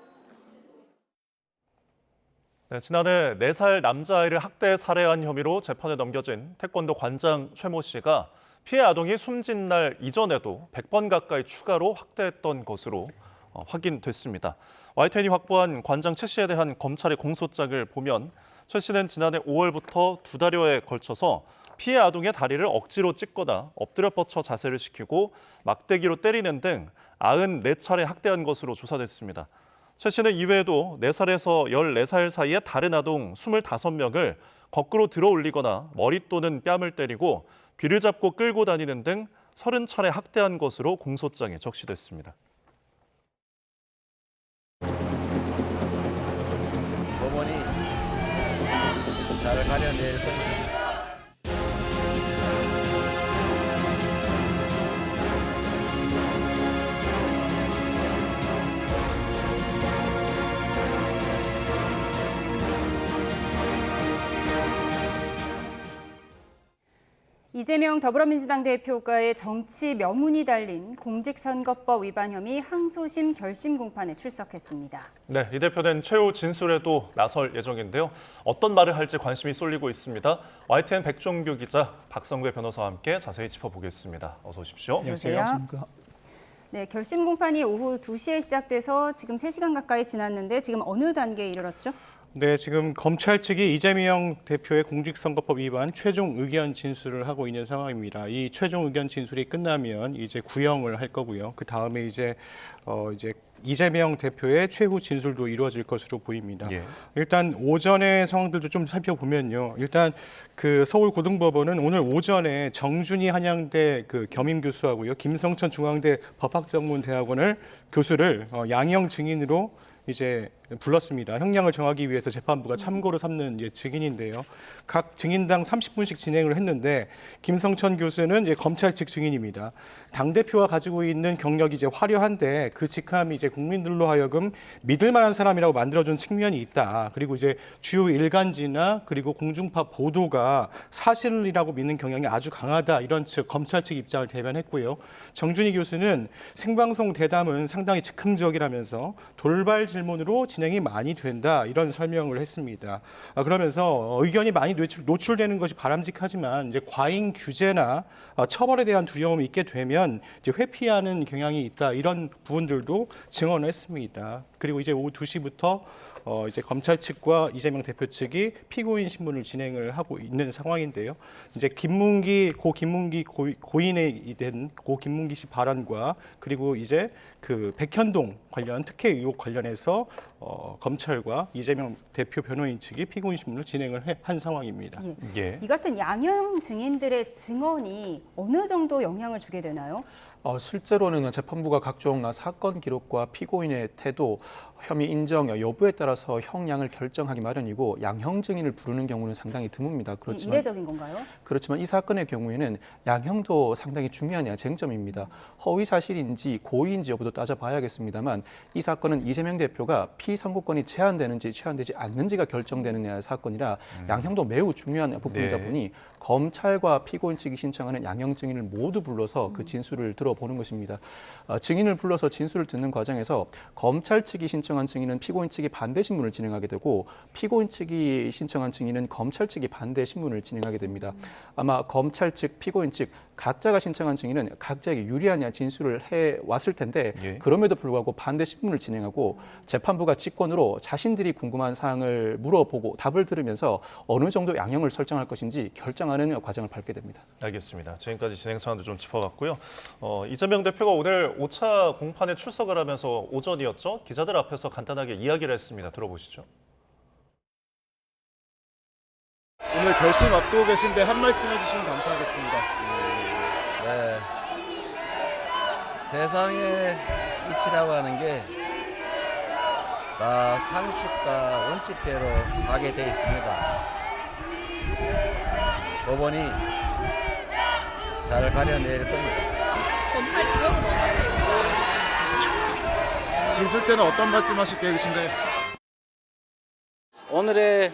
네, 지난해 4살 남자아이를 학대 살해한 혐의로 재판에 넘겨진 태권도 관장 최모 씨가 피해 아동이 숨진 날 이전에도 100번 가까이 추가로 학대했던 것으로 확인됐습니다. YTN이 확보한 관장 최 씨에 대한 검찰의 공소장을 보면 최 씨는 지난해 5월부터 2달여에 걸쳐서 피해 아동의 다리를 억지로 찢거나 엎드려 뻗쳐 자세를 시키고 막대기로 때리는 등 94차례 학대한 것으로 조사됐습니다. 최 씨는 이외에도 4살에서 14살 사이에 다른 아동 25명을 거꾸로 들어 올리거나 머리 또는 뺨을 때리고 귀를 잡고 끌고 다니는 등 30차례 학대한 것으로 공소장에 적시됐습니다. 법원이 잘 가려낼 것입니다. 이재명 더불어민주당 대표가의 정치 명운이 달린 공직선거법 위반 혐의 항소심 결심 공판에 출석했습니다. 네, 이 대표는 최후 진술에도 나설 예정인데요. 어떤 말을 할지 관심이 쏠리고 있습니다. YTN 백종규 기자, 박성배 변호사와 함께 자세히 짚어보겠습니다. 어서 오십시오. 안녕하세요. 네, 결심 공판이 오후 2시에 시작돼서 지금 3시간 가까이 지났는데 지금 어느 단계에 이르렀죠? 네, 지금 검찰 측이 이재명 대표의 공직선거법 위반 최종 의견 진술을 하고 있는 상황입니다. 이 최종 의견 진술이 끝나면 이제 구형을 할 거고요. 그 다음에 이제 이재명 대표의 최후 진술도 이루어질 것으로 보입니다. 예. 일단 오전의 상황들도 좀 살펴보면요. 일단 그 서울고등법원은 오늘 오전에 정준희 한양대 그 겸임 교수하고요, 김성천 중앙대 법학전문대학원을 교수를 양형 증인으로 이제 불렀습니다. 형량을 정하기 위해서 재판부가 참고로 삼는 증인인데요. 각 증인당 30분씩 진행을 했는데 김성천 교수는 이제 검찰 측 증인입니다. 당 대표가 가지고 있는 경력이 이제 화려한데 그 직함이 이제 국민들로 하여금 믿을 만한 사람이라고 만들어준 측면이 있다. 그리고 이제 주요 일간지나 그리고 공중파 보도가 사실이라고 믿는 경향이 아주 강하다. 이런 검찰 측 입장을 대변했고요. 정준희 교수는 생방송 대담은 상당히 즉흥적이라면서 돌발 질문으로 진행이 많이 된다, 이런 설명을 했습니다. 그러면서 의견이 많이 노출되는 것이 바람직하지만 이제 과잉 규제나 처벌에 대한 두려움이 있게 되면 이제 회피하는 경향이 있다, 이런 부분들도 증언을 했습니다. 그리고 이제 오후 2시부터 이제 검찰 측과 이재명 대표 측이 피고인 신문을 진행을 하고 있는 상황인데요. 이제 김문기 고인이 된 고 김문기 씨 발언과 그리고 이제 그 백현동 관련 특혜 의혹 관련해서 검찰과 이재명 대표 변호인 측이 피고인 신문을 진행을 한 상황입니다. 예. 이 같은 양형 증인들의 증언이 어느 정도 영향을 주게 되나요? 실제로는 재판부가 각종 사건 기록과 피고인의 태도, 혐의 인정 여부에 따라서 형량을 결정하기 마련이고 양형 증인을 부르는 경우는 상당히 드뭅니다. 그렇지만 이례적인 건가요? 그렇지만 이 사건의 경우에는 양형도 상당히 중요한 쟁점입니다. 허위 사실인지 고의인지 여부도 따져봐야겠습니다만 이 사건은 이재명 대표가 피선고권이 제한되는지 제한되지 않는지가 결정되는 사건이라 양형도 매우 중요한 부분이다 보니 검찰과 피고인 측이 신청하는 양형 증인을 모두 불러서 그 진술을 들어보는 것입니다. 증인을 불러서 진술을 듣는 과정에서 검찰 측이 신청한 증인은 피고인 측이 반대 신문을 진행하게 되고 피고인 측이 신청한 증인은 검찰 측이 반대 신문을 진행하게 됩니다. 아마 검찰 측, 피고인 측 각자가 신청한 증인은 각자에게 유리한 진술을 해왔을 텐데 그럼에도 불구하고 반대 신문을 진행하고 재판부가 직권으로 자신들이 궁금한 사항을 물어보고 답을 들으면서 어느 정도 양형을 설정할 것인지 결정하는 과정을 밟게 됩니다. 알겠습니다. 지금까지 진행 사안도 좀 짚어봤고요. 이재명 대표가 오늘 5차 공판에 출석을 하면서 오전이었죠. 기자들 앞에서 간단하게 이야기를 했습니다. 들어보시죠. 오늘 결심 앞두고 계신데 한 말씀 해주시면 감사하겠습니다. 네. 세상의 이치라고 하는 게 다 상식과 원칙대로 가게 돼 있습니다. 법원이 잘 가려낼 겁니다. 검찰 구형은 어떻게 진술 때는 어떤 말씀하실 계획이신가요? 오늘의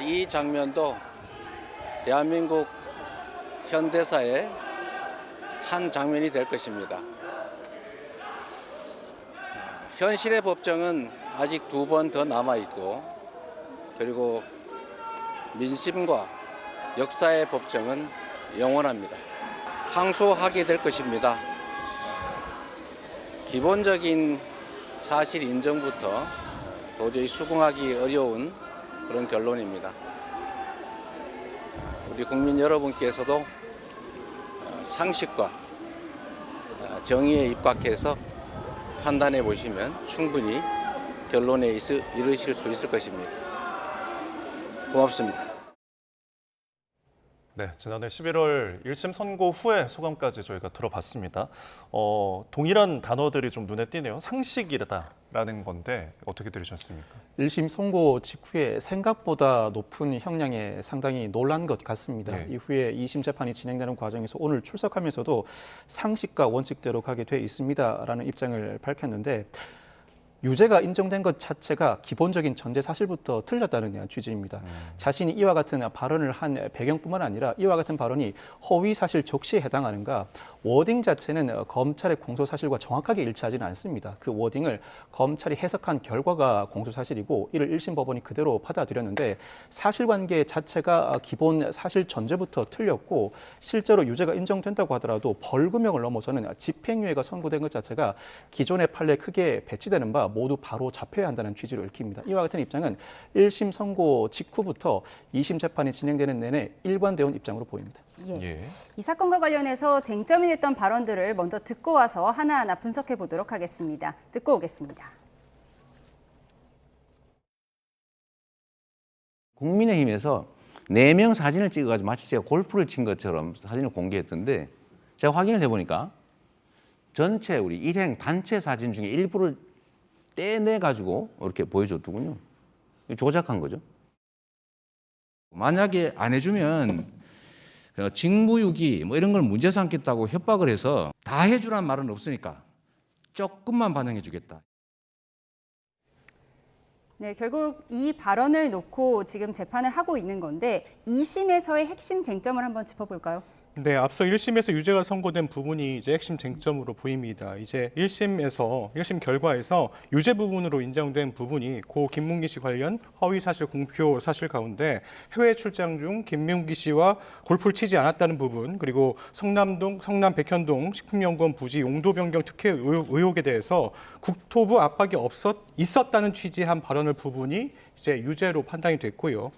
이 장면도 대한민국 현대사의 한 장면이 될 것입니다. 현실의 법정은 아직 2번 더 남아있고, 그리고 민심과 역사의 법정은 영원합니다. 항소하게 될 것입니다. 기본적인 사실 인정부터 도저히 수긍하기 어려운 그런 결론입니다. 우리 국민 여러분께서도 상식과 정의에 입각해서 판단해 보시면 충분히 결론에 이르실 수 있을 것입니다. 고맙습니다. 네, 지난해 11월 1심 선고 후에 소감까지 저희가 들어봤습니다. 동일한 단어들이 좀 눈에 띄네요. 상식이다라는 건데 어떻게 들으셨습니까? 1심 선고 직후에 생각보다 높은 형량에 상당히 놀란 것 같습니다. 네. 이후에 2심 재판이 진행되는 과정에서 오늘 출석하면서도 상식과 원칙대로 가게 돼 있습니다라는 입장을 밝혔는데, 유죄가 인정된 것 자체가 기본적인 전제 사실부터 틀렸다는 취지입니다. 자신이 이와 같은 발언을 한 배경뿐만 아니라 이와 같은 발언이 허위 사실 적시에 해당하는가, 워딩 자체는 검찰의 공소 사실과 정확하게 일치하지는 않습니다. 그 워딩을 검찰이 해석한 결과가 공소 사실이고, 이를 1심 법원이 그대로 받아들였는데, 사실관계 자체가 기본 사실 전제부터 틀렸고, 실제로 유죄가 인정된다고 하더라도 벌금형을 넘어서는 집행유예가 선고된 것 자체가 기존의 판례에 크게 배치되는 바 모두 바로 잡혀야 한다는 취지로 읽힙니다. 이와 같은 입장은 1심 선고 직후부터 2심 재판이 진행되는 내내 일관되어 온 입장으로 보입니다. 예. 이 사건과 관련해서 쟁점이 됐던 발언들을 먼저 듣고 와서 하나하나 분석해 보도록 하겠습니다. 듣고 오겠습니다. 국민의힘에서 4명 사진을 찍어가지고 마치 제가 골프를 친 것처럼 사진을 공개했던데, 제가 확인을 해보니까 전체 우리 일행 단체 사진 중에 일부를 떼내가지고 이렇게 보여줬더군요. 조작한 거죠. 만약에 안 해주면 직무유기 뭐 이런 걸 문제 삼겠다고 협박을 해서 다 해주란 말은 없으니까 조금만 반영해 주겠다. 네, 결국 이 발언을 놓고 지금 재판을 하고 있는 건데, 2심에서의 핵심 쟁점을 한번 짚어볼까요? 네, 앞서 1심에서 유죄가 선고된 부분이 이제 핵심 쟁점으로 보입니다. 이제 1심 결과에서 유죄 부분으로 인정된 부분이 고 김문기 씨 관련 허위 사실 공표 사실 가운데 해외 출장 중 김문기 씨와 골프를 치지 않았다는 부분, 그리고 성남 백현동 식품연구원 부지 용도 변경 특혜 의혹에 대해서 국토부 압박이 있었다는 취지의 발언을 부분이 이제 유죄로 판단이 됐고요.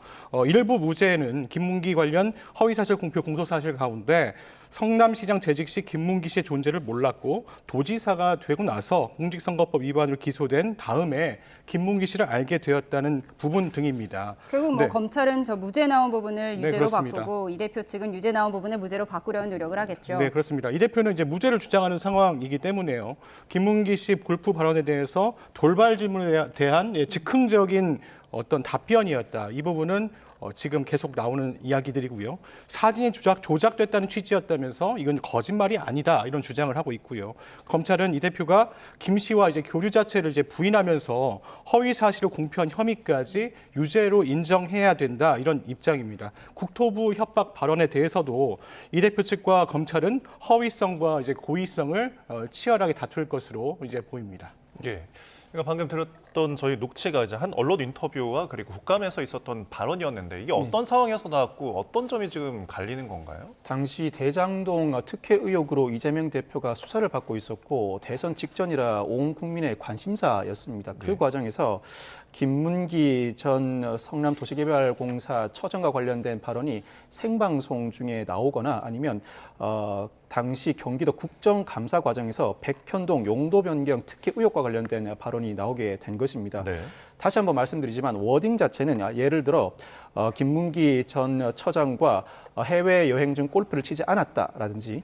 일부 무죄는 김문기 관련 허위사실 공표 공소사실 가운데 성남시장 재직 시 김문기 씨의 존재를 몰랐고, 도지사가 되고 나서 공직선거법 위반으로 기소된 다음에 김문기 씨를 알게 되었다는 부분 등입니다. 결국 네. 검찰은 저 무죄 나온 부분을 유죄로 그렇습니다. 바꾸고, 이 대표 측은 유죄 나온 부분을 무죄로 바꾸려는 노력을 하겠죠. 네, 그렇습니다. 이 대표는 이제 무죄를 주장하는 상황이기 때문에요. 김문기 씨 골프 발언에 대해서 돌발 질문에 대한 즉흥적인 어떤 답변이었다. 이 부분은 지금 계속 나오는 이야기들이고요. 사진이 조작됐다는 취지였다면서 이건 거짓말이 아니다, 이런 주장을 하고 있고요. 검찰은 이 대표가 김 씨와 이제 교류 자체를 이제 부인하면서 허위 사실을 공표한 혐의까지 유죄로 인정해야 된다, 이런 입장입니다. 국토부 협박 발언에 대해서도 이 대표 측과 검찰은 허위성과 이제 고의성을 치열하게 다툴 것으로 이제 보입니다. 예. 그러니까 방금 들었던 저희 녹취가 이제 한 언론 인터뷰와 그리고 국감에서 있었던 발언이었는데, 이게 어떤 상황에서 나왔고 어떤 점이 지금 갈리는 건가요? 당시 대장동 특혜 의혹으로 이재명 대표가 수사를 받고 있었고, 대선 직전이라 온 국민의 관심사였습니다. 그 과정에서 김문기 전 성남도시개발공사 처장과 관련된 발언이 생방송 중에 나오거나, 아니면 당시 경기도 국정감사 과정에서 백현동 용도 변경 특혜 의혹과 관련된 발언이 나오게 된 것입니다. 네. 다시 한번 말씀드리지만, 워딩 자체는 예를 들어 김문기 전 처장과 해외여행 중 골프를 치지 않았다라든지,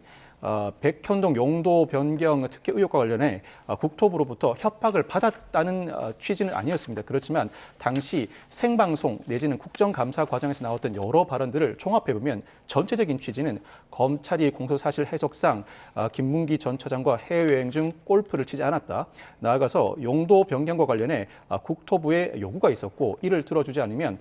백현동 용도 변경 특혜 의혹과 관련해 국토부로부터 협박을 받았다는 취지는 아니었습니다. 그렇지만 당시 생방송 내지는 국정감사 과정에서 나왔던 여러 발언들을 종합해보면 전체적인 취지는 검찰이 공소사실 해석상 김문기 전 처장과 해외여행 중 골프를 치지 않았다. 나아가서 용도 변경과 관련해 국토부의 요구가 있었고 이를 들어주지 않으면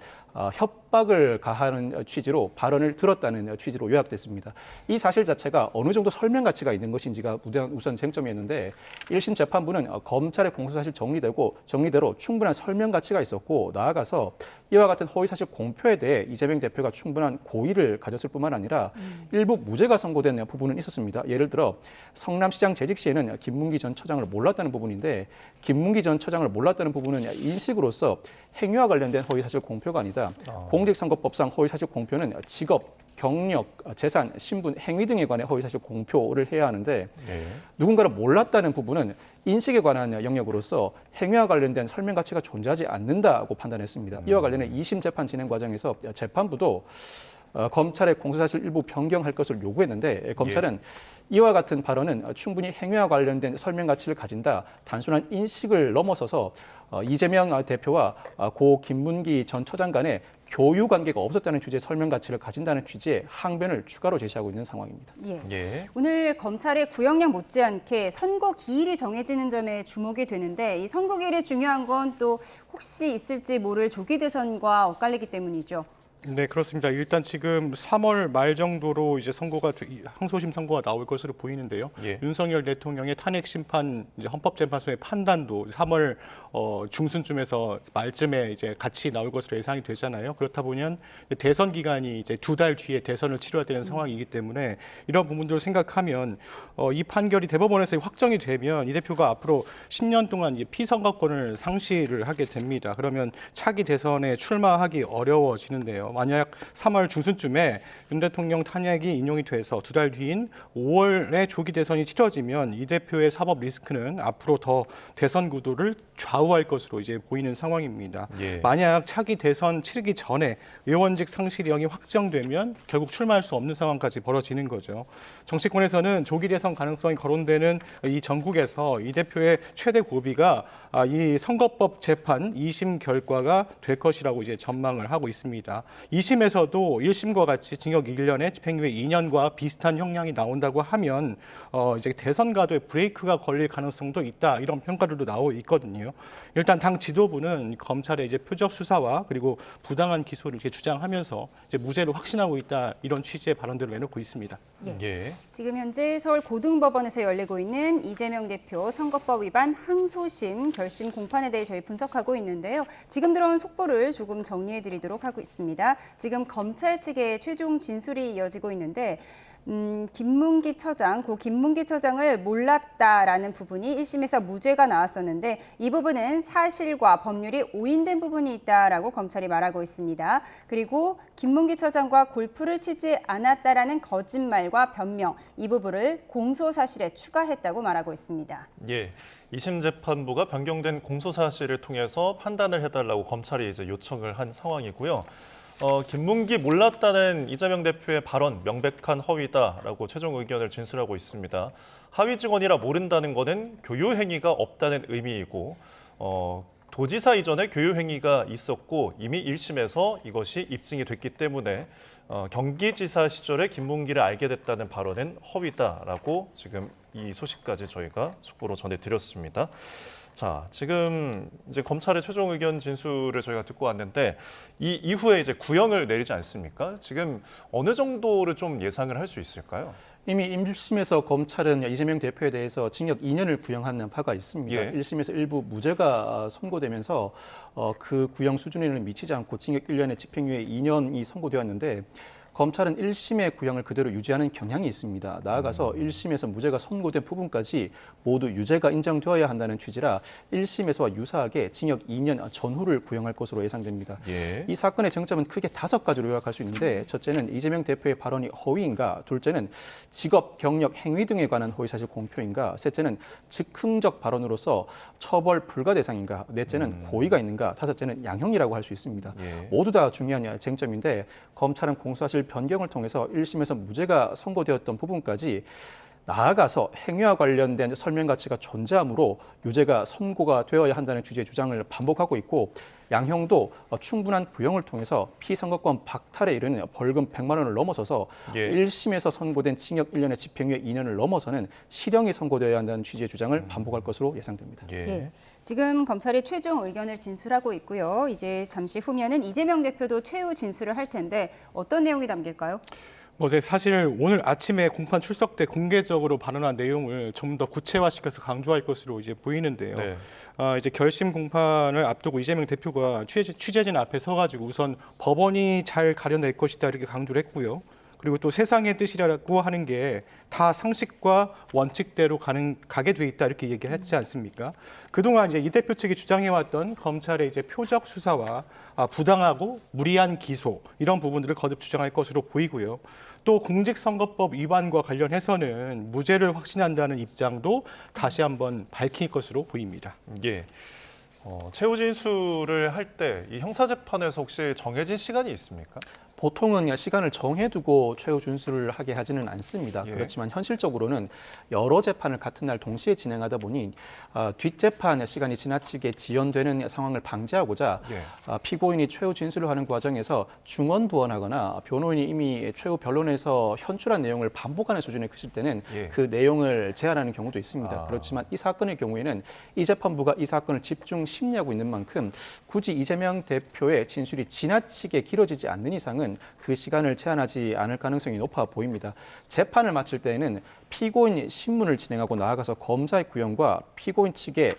협박을 가하는 취지로 발언을 들었다는 취지로 요약됐습니다. 이 사실 자체가 어느 정도 설명 가치가 있는 것인지가 우선 쟁점이었는데 1심 재판부는 검찰의 공소사실 정리대로 충분한 설명 가치가 있었고 나아가서 이와 같은 허위사실 공표에 대해 이재명 대표가 충분한 고의를 가졌을 뿐만 아니라 일부 무죄가 선고된 부분은 있었습니다. 예를 들어 성남시장 재직 시에는 김문기 전 처장을 몰랐다는 부분인데 김문기 전 처장을 몰랐다는 부분은 인식으로서 행위와 관련된 허위사실 공표가 아니다. 공직선거법상 허위사실 공표는 직업, 경력, 재산, 신분, 행위 등에 관해 허위사실 공표를 해야 하는데 누군가를 몰랐다는 부분은 인식에 관한 영역으로서 행위와 관련된 설명 가치가 존재하지 않는다고 판단했습니다. 이와 관련해 2심 재판 진행 과정에서 재판부도 검찰의 공소사실 일부 변경할 것을 요구했는데 검찰은 이와 같은 발언은 충분히 행위와 관련된 설명 가치를 가진다. 단순한 인식을 넘어서서 이재명 대표와 고 김문기 전 처장 간의 교유 관계가 없었다는 취지의 설명 가치를 가진다는 취지의 항변을 추가로 제시하고 있는 상황입니다. 오늘 검찰의 구형량 못지않게 선고 기일이 정해지는 점에 주목이 되는데 이 선고 기일이 중요한 건 또 혹시 있을지 모를 조기 대선과 엇갈리기 때문이죠. 네, 그렇습니다. 일단 지금 3월 말 정도로 이제 항소심 선고가 나올 것으로 보이는데요. 윤석열 대통령의 탄핵 심판 이제 헌법재판소의 판단도 3월 중순쯤에서 말쯤에 이제 같이 나올 것으로 예상이 되잖아요. 그렇다 보면 대선 기간이 이제 2달 뒤에 대선을 치러야 되는 상황이기 때문에 이런 부분들을 생각하면 이 판결이 대법원에서 확정이 되면 이 대표가 앞으로 10년 동안 피선거권을 상실을 하게 됩니다. 그러면 차기 대선에 출마하기 어려워지는데요. 만약 3월 중순쯤에 윤 대통령 탄핵이 인용이 돼서 2달 뒤인 5월에 조기 대선이 치러지면 이 대표의 사법 리스크는 앞으로 더 대선 구도를 좌우할 것으로 이제 보이는 상황입니다. 만약 차기 대선 치르기 전에 의원직 상실형이 확정되면 결국 출마할 수 없는 상황까지 벌어지는 거죠. 정치권에서는 조기 대선 가능성이 거론되는 이 전국에서 이 대표의 최대 고비가 이 선거법 재판 2심 결과가 될 것이라고 이제 전망을 하고 있습니다. 2심에서도 1심과 같이 징역 1년에 집행유예 2년과 비슷한 형량이 나온다고 하면 이제 대선 가도에 브레이크가 걸릴 가능성도 있다 이런 평가들도 나오고 있거든요. 일단 당 지도부는 검찰의 이제 표적 수사와 그리고 부당한 기소를 이렇게 주장하면서 이제 무죄를 확신하고 있다 이런 취지의 발언들을 내놓고 있습니다. 지금 현재 서울 고등법원에서 열리고 있는 이재명 대표 선거법 위반 항소심 결심 공판에 대해 저희 분석하고 있는데요. 지금 들어온 속보를 조금 정리해드리도록 하고 있습니다. 지금 검찰 측의 최종 진술이 이어지고 있는데 김문기 처장, 고 김문기 처장을 몰랐다라는 부분이 1심에서 무죄가 나왔었는데 이 부분은 사실과 법률이 오인된 부분이 있다라고 검찰이 말하고 있습니다. 그리고 김문기 처장과 골프를 치지 않았다라는 거짓말과 변명, 이 부분을 공소사실에 추가했다고 말하고 있습니다. 2심 재판부가 변경된 공소사실을 통해서 판단을 해달라고 검찰이 이제 요청을 한 상황이고요. 김문기 몰랐다는 이재명 대표의 발언 명백한 허위다라고 최종 의견을 진술하고 있습니다. 하위 직원이라 모른다는 것은 교유 행위가 없다는 의미이고 도지사 이전에 교유 행위가 있었고 이미 1심에서 이것이 입증이 됐기 때문에 경기지사 시절에 김문기를 알게 됐다는 발언은 허위다라고 지금 이 소식까지 저희가 속보로 전해드렸습니다. 자, 지금 이제 검찰의 최종 의견 진술을 저희가 듣고 왔는데 이 이후에 이제 구형을 내리지 않습니까? 지금 어느 정도를 좀 예상을 할 수 있을까요? 이미 1심에서 검찰은 이재명 대표에 대해서 징역 2년을 구형한 바가 있습니다. 1심에서 일부 무죄가 선고되면서 그 구형 수준에는 미치지 않고 징역 1년에 집행유예 2년이 선고되었는데 검찰은 1심의 구형을 그대로 유지하는 경향이 있습니다. 나아가서 1심에서 무죄가 선고된 부분까지 모두 유죄가 인정되어야 한다는 취지라 1심에서와 유사하게 징역 2년 전후를 구형할 것으로 예상됩니다. 이 사건의 쟁점은 크게 5가지로 요약할 수 있는데 첫째는 이재명 대표의 발언이 허위인가, 둘째는 직업, 경력, 행위 등에 관한 허위사실 공표인가, 셋째는 즉흥적 발언으로서 처벌 불가 대상인가, 넷째는 고의가 있는가, 다섯째는 양형이라고 할 수 있습니다. 모두 다 중요한 쟁점인데 검찰은 공소사실 변경을 통해서 1심에서 무죄가 선고되었던 부분까지 나아가서 행위와 관련된 설명 가치가 존재하므로 유죄가 선고가 되어야 한다는 취지의 주장을 반복하고 있고 양형도 충분한 구형을 통해서 피선거권 박탈에 이르는 벌금 100만 원을 넘어서서 1심에서 선고된 징역 1년에 집행유예 2년을 넘어서는 실형이 선고되어야 한다는 취지의 주장을 반복할 것으로 예상됩니다. 예. 지금 검찰이 최종 의견을 진술하고 있고요. 이제 잠시 후면은 이재명 대표도 최후 진술을 할 텐데 어떤 내용이 담길까요? 사실 오늘 아침에 공판 출석 때 공개적으로 발언한 내용을 좀 더 구체화시켜서 강조할 것으로 이제 보이는데요. 네. 이제 결심 공판을 앞두고 이재명 대표가 취재진 앞에 서가지고 우선 법원이 잘 가려낼 것이다 이렇게 강조를 했고요. 그리고 또 세상의 뜻이라고 하는 게 다 상식과 원칙대로 가게 돼 있다 이렇게 얘기했지 않습니까? 그동안 이제 이 대표 측이 주장해왔던 검찰의 이제 표적 수사와 부당하고 무리한 기소 이런 부분들을 거듭 주장할 것으로 보이고요. 또 공직선거법 위반과 관련해서는 무죄를 확신한다는 입장도 다시 한번 밝힐 것으로 보입니다. 예. 최후 진술을 할 때 이 형사재판에서 혹시 정해진 시간이 있습니까? 보통은 시간을 정해두고 최후 진술을 하게 하지는 않습니다. 그렇지만 현실적으로는 여러 재판을 같은 날 동시에 진행하다 보니 뒷재판 시간이 지나치게 지연되는 상황을 방지하고자 피고인이 최후 진술을 하는 과정에서 중언부언하거나 변호인이 이미 최후 변론에서 현출한 내용을 반복하는 수준에 크실 때는 그 내용을 제한하는 경우도 있습니다. 그렇지만 이 사건의 경우에는 이 재판부가 이 사건을 집중 심리하고 있는 만큼 굳이 이재명 대표의 진술이 지나치게 길어지지 않는 이상은 그 시간을 제한하지 않을 가능성이 높아 보입니다. 재판을 마칠 때에는 피고인 신문을 진행하고 나아가서 검사의 구형과 피고인 측의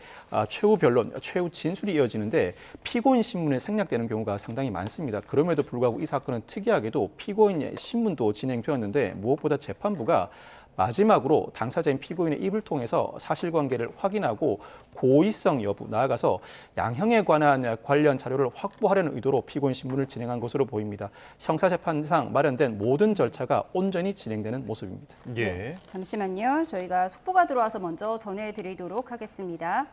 최후 변론, 최후 진술이 이어지는데 피고인 신문에 생략되는 경우가 상당히 많습니다. 그럼에도 불구하고 이 사건은 특이하게도 피고인 신문도 진행되었는데 무엇보다 재판부가 마지막으로 당사자인 피고인의 입을 통해서 사실관계를 확인하고 고의성 여부, 나아가서 양형에 관한 관련 자료를 확보하려는 의도로 피고인 신문을 진행한 것으로 보입니다. 형사재판상 마련된 모든 절차가 온전히 진행되는 모습입니다. 네, 잠시만요. 저희가 속보가 들어와서 먼저 전해드리도록 하겠습니다.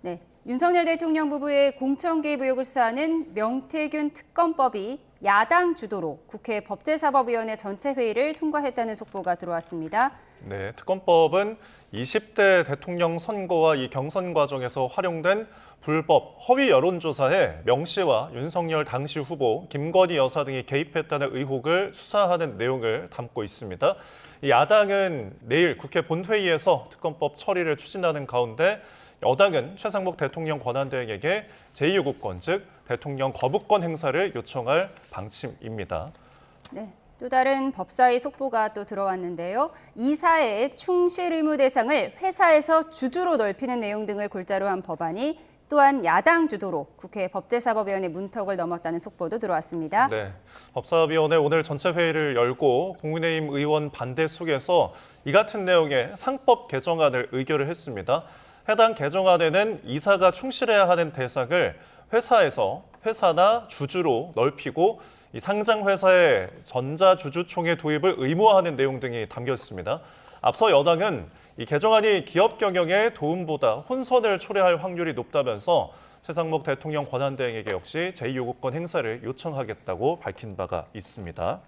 네, 윤석열 대통령 부부의 공천 개입 의혹을 수사하는 명태균 특검법이 야당 주도로 국회 법제사법위원회 전체 회의를 통과했다는 속보가 들어왔습니다. 네, 특검법은 20대 대통령 선거와 이 경선 과정에서 활용된 불법 허위 여론조사에 명 씨와 윤석열 당시 후보 김건희 여사 등이 개입했다는 의혹을 수사하는 내용을 담고 있습니다. 야당은 내일 국회 본회의에서 특검법 처리를 추진하는 가운데 여당은 최상목 대통령 권한대행에게 제2요구권, 즉 대통령 거부권 행사를 요청할 방침입니다. 네, 또 다른 법사위 속보가 또 들어왔는데요. 이사의 충실 의무 대상을 회사에서 주주로 넓히는 내용 등을 골자로 한 법안이 또한 야당 주도로 국회 법제사법위원회 문턱을 넘었다는 속보도 들어왔습니다. 네, 법사위원회 오늘 전체 회의를 열고 국민의힘 의원 반대 속에서 이 같은 내용의 상법 개정안을 의결을 했습니다. 해당 개정안에는 이사가 충실해야 하는 대상을 회사에서 회사나 주주로 넓히고 이 상장회사의 전자주주총회 도입을 의무화하는 내용 등이 담겨 있습니다. 앞서 여당은 이 개정안이 기업 경영에 도움보다 혼선을 초래할 확률이 높다면서 최상목 대통령 권한대행에게 역시 제2요구권 행사를 요청하겠다고 밝힌 바가 있습니다.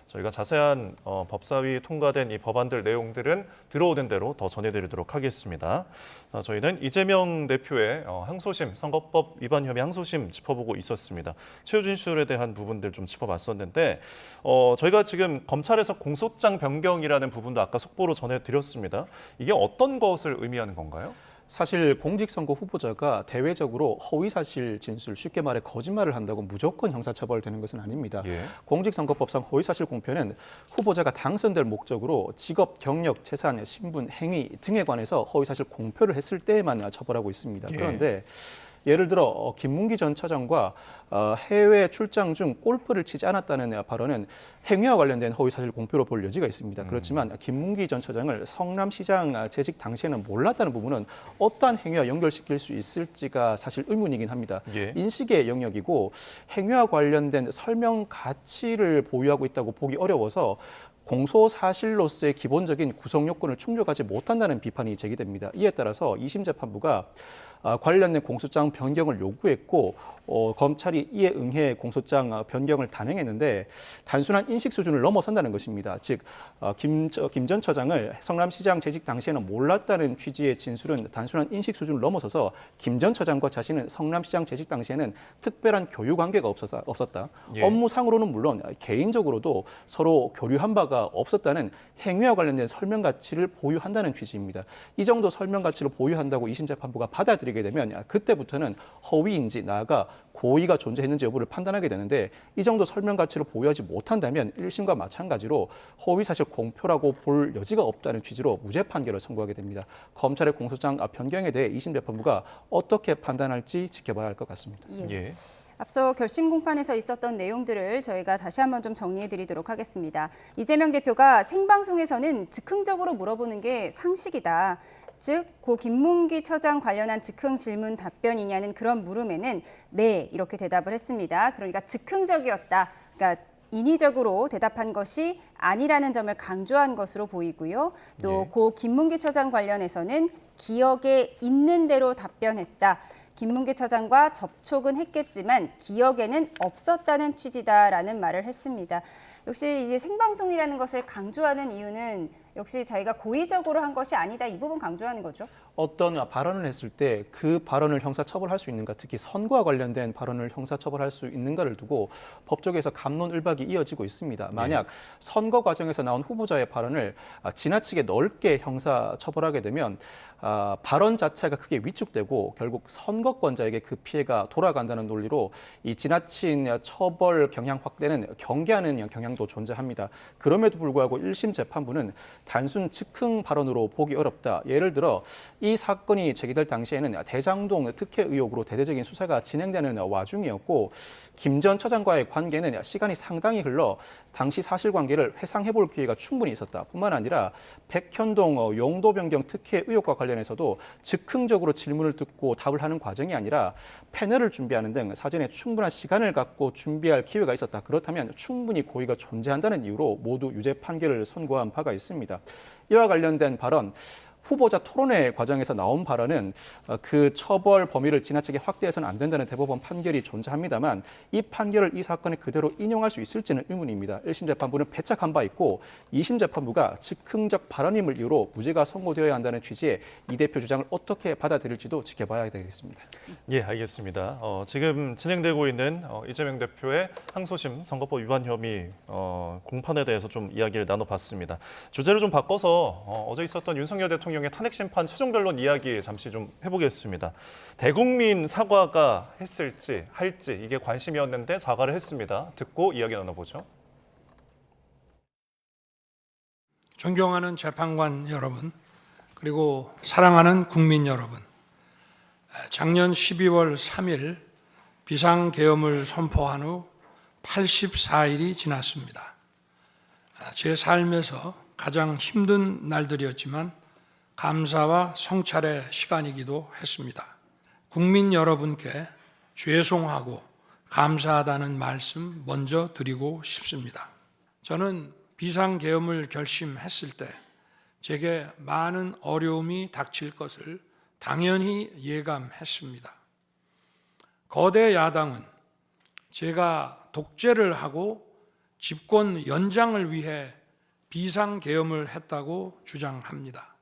저희가 자세한 법사위 통과된 이 법안들 내용들은 들어오는 대로 더 전해드리도록 하겠습니다. 저희는 이재명 대표의 항소심, 선거법 위반 혐의 항소심 짚어보고 있었습니다. 최후 진술에 대한 부분들 좀 짚어봤었는데 저희가 지금 검찰에서 공소장 변경이라는 부분도 아까 속보로 전해드렸습니다. 이게 어떤 것을 의미하는 건가요? 사실 공직선거 후보자가 대외적으로 허위사실 진술, 쉽게 말해 거짓말을 한다고 무조건 형사처벌되는 것은 아닙니다. 공직선거법상 허위사실 공표는 후보자가 당선될 목적으로 직업, 경력, 재산, 신분, 행위 등에 관해서 허위사실 공표를 했을 때에만 처벌하고 있습니다. 그런데 예를 들어 김문기 전 차장과 해외 출장 중 골프를 치지 않았다는 발언은 행위와 관련된 허위사실 공표로 볼 여지가 있습니다. 그렇지만 김문기 전 차장을 성남시장 재직 당시에는 몰랐다는 부분은 어떠한 행위와 연결시킬 수 있을지가 사실 의문이긴 합니다. 인식의 영역이고 행위와 관련된 설명 가치를 보유하고 있다고 보기 어려워서 공소사실로서의 기본적인 구성 요건을 충족하지 못한다는 비판이 제기됩니다. 이에 따라서 2심 재판부가 관련된 공소장 변경을 요구했고 검찰이 이에 응해 공소장 변경을 단행했는데 단순한 인식 수준을 넘어선다는 것입니다. 즉 김 전 처장을 성남시장 재직 당시에는 몰랐다는 취지의 진술은 단순한 인식 수준을 넘어서서 김 전 처장과 자신은 성남시장 재직 당시에는 특별한 교류 관계가 없었다. 예. 업무상으로는 물론 개인적으로도 서로 교류한 바가 없었다는 행위와 관련된 설명 가치를 보유한다는 취지입니다. 이 정도 설명 가치를 보유한다고 2심 재판부가 받아들이게 되면 그때부터는 허위인지 나아가 고의가 존재했는지 여부를 판단하게 되는데 이 정도 설명 가치를 보유하지 못한다면 1심과 마찬가지로 허위사실 공표라고 볼 여지가 없다는 취지로 무죄 판결을 선고하게 됩니다. 검찰의 공소장 변경에 대해 2심 재판부가 어떻게 판단할지 지켜봐야 할 것 같습니다. 예. 앞서 결심 공판에서 있었던 내용들을 저희가 다시 한번 좀 정리해드리도록 하겠습니다. 이재명 대표가 생방송에서는 즉흥적으로 물어보는 게 상식이다. 즉, 고 김문기 처장 관련한 즉흥 질문 답변이냐는 그런 물음에는 네, 이렇게 대답을 했습니다. 그러니까 즉흥적이었다. 그러니까 인위적으로 대답한 것이 아니라는 점을 강조한 것으로 보이고요. 또 고 김문기 처장 관련해서는 기억에 있는 대로 답변했다. 김문기 처장과 접촉은 했겠지만 기억에는 없었다는 취지다라는 말을 했습니다. 역시 이제 생방송이라는 것을 강조하는 이유는 역시 자기가 고의적으로 한 것이 아니다 이 부분 강조하는 거죠. 어떤 발언을 했을 때 그 발언을 형사처벌할 수 있는가, 특히 선거와 관련된 발언을 형사처벌할 수 있는가를 두고 법조계에서 갑론을박이 이어지고 있습니다. 만약 선거 과정에서 나온 후보자의 발언을 지나치게 넓게 형사처벌하게 되면 발언 자체가 크게 위축되고 결국 선거권자에게 그 피해가 돌아간다는 논리로 이 지나친 처벌 경향 확대는 경계하는 경향도 존재합니다. 그럼에도 불구하고 1심 재판부는 단순 즉흥 발언으로 보기 어렵다. 예를 들어 이 사건이 제기될 당시에는 대장동 특혜 의혹으로 대대적인 수사가 진행되는 와중이었고 김 전 처장과의 관계는 시간이 상당히 흘러 당시 사실관계를 회상해볼 기회가 충분히 있었다. 뿐만 아니라 백현동 용도 변경 특혜 의혹과 관련해서도 즉흥적으로 질문을 듣고 답을 하는 과정이 아니라 패널을 준비하는 등 사전에 충분한 시간을 갖고 준비할 기회가 있었다. 그렇다면 충분히 고의가 존재한다는 이유로 모두 유죄 판결을 선고한 바가 있습니다. 이와 관련된 발언, 후보자 토론회 과정에서 나온 발언은 그 처벌 범위를 지나치게 확대해서는 안 된다는 대법원 판결이 존재합니다만 이 판결을 이 사건에 그대로 인용할 수 있을지는 의문입니다. 1심 재판부는 배척한 바 있고 2심 재판부가 즉흥적 발언임을 이유로 무죄가 선고되어야 한다는 취지의 이 대표 주장을 어떻게 받아들일지도 지켜봐야 되겠습니다. 예, 알겠습니다. 지금 진행되고 있는 이재명 대표의 항소심 선거법 위반 혐의 공판에 대해서 좀 이야기를 나눠봤습니다. 주제를 좀 바꿔서 어제 있었던 윤석열 대통령의 탄핵 심판 최종 변론 이야기 잠시 좀 해보겠습니다. 대국민 사과가 했을지 할지 이게 관심이었는데 사과를 했습니다. 듣고 이야기 나눠보죠. 존경하는 재판관 여러분, 그리고 사랑하는 국민 여러분, 작년 12월 3일 비상계엄을 선포한 후 84일이 지났습니다. 제 삶에서 가장 힘든 날들이었지만 감사와 성찰의 시간이기도 했습니다. 국민 여러분께 죄송하고 감사하다는 말씀 먼저 드리고 싶습니다. 저는 비상계엄을 결심했을 때 제게 많은 어려움이 닥칠 것을 당연히 예감했습니다. 거대 야당은 제가 독재를 하고 집권 연장을 위해 비상계엄을 했다고 주장합니다.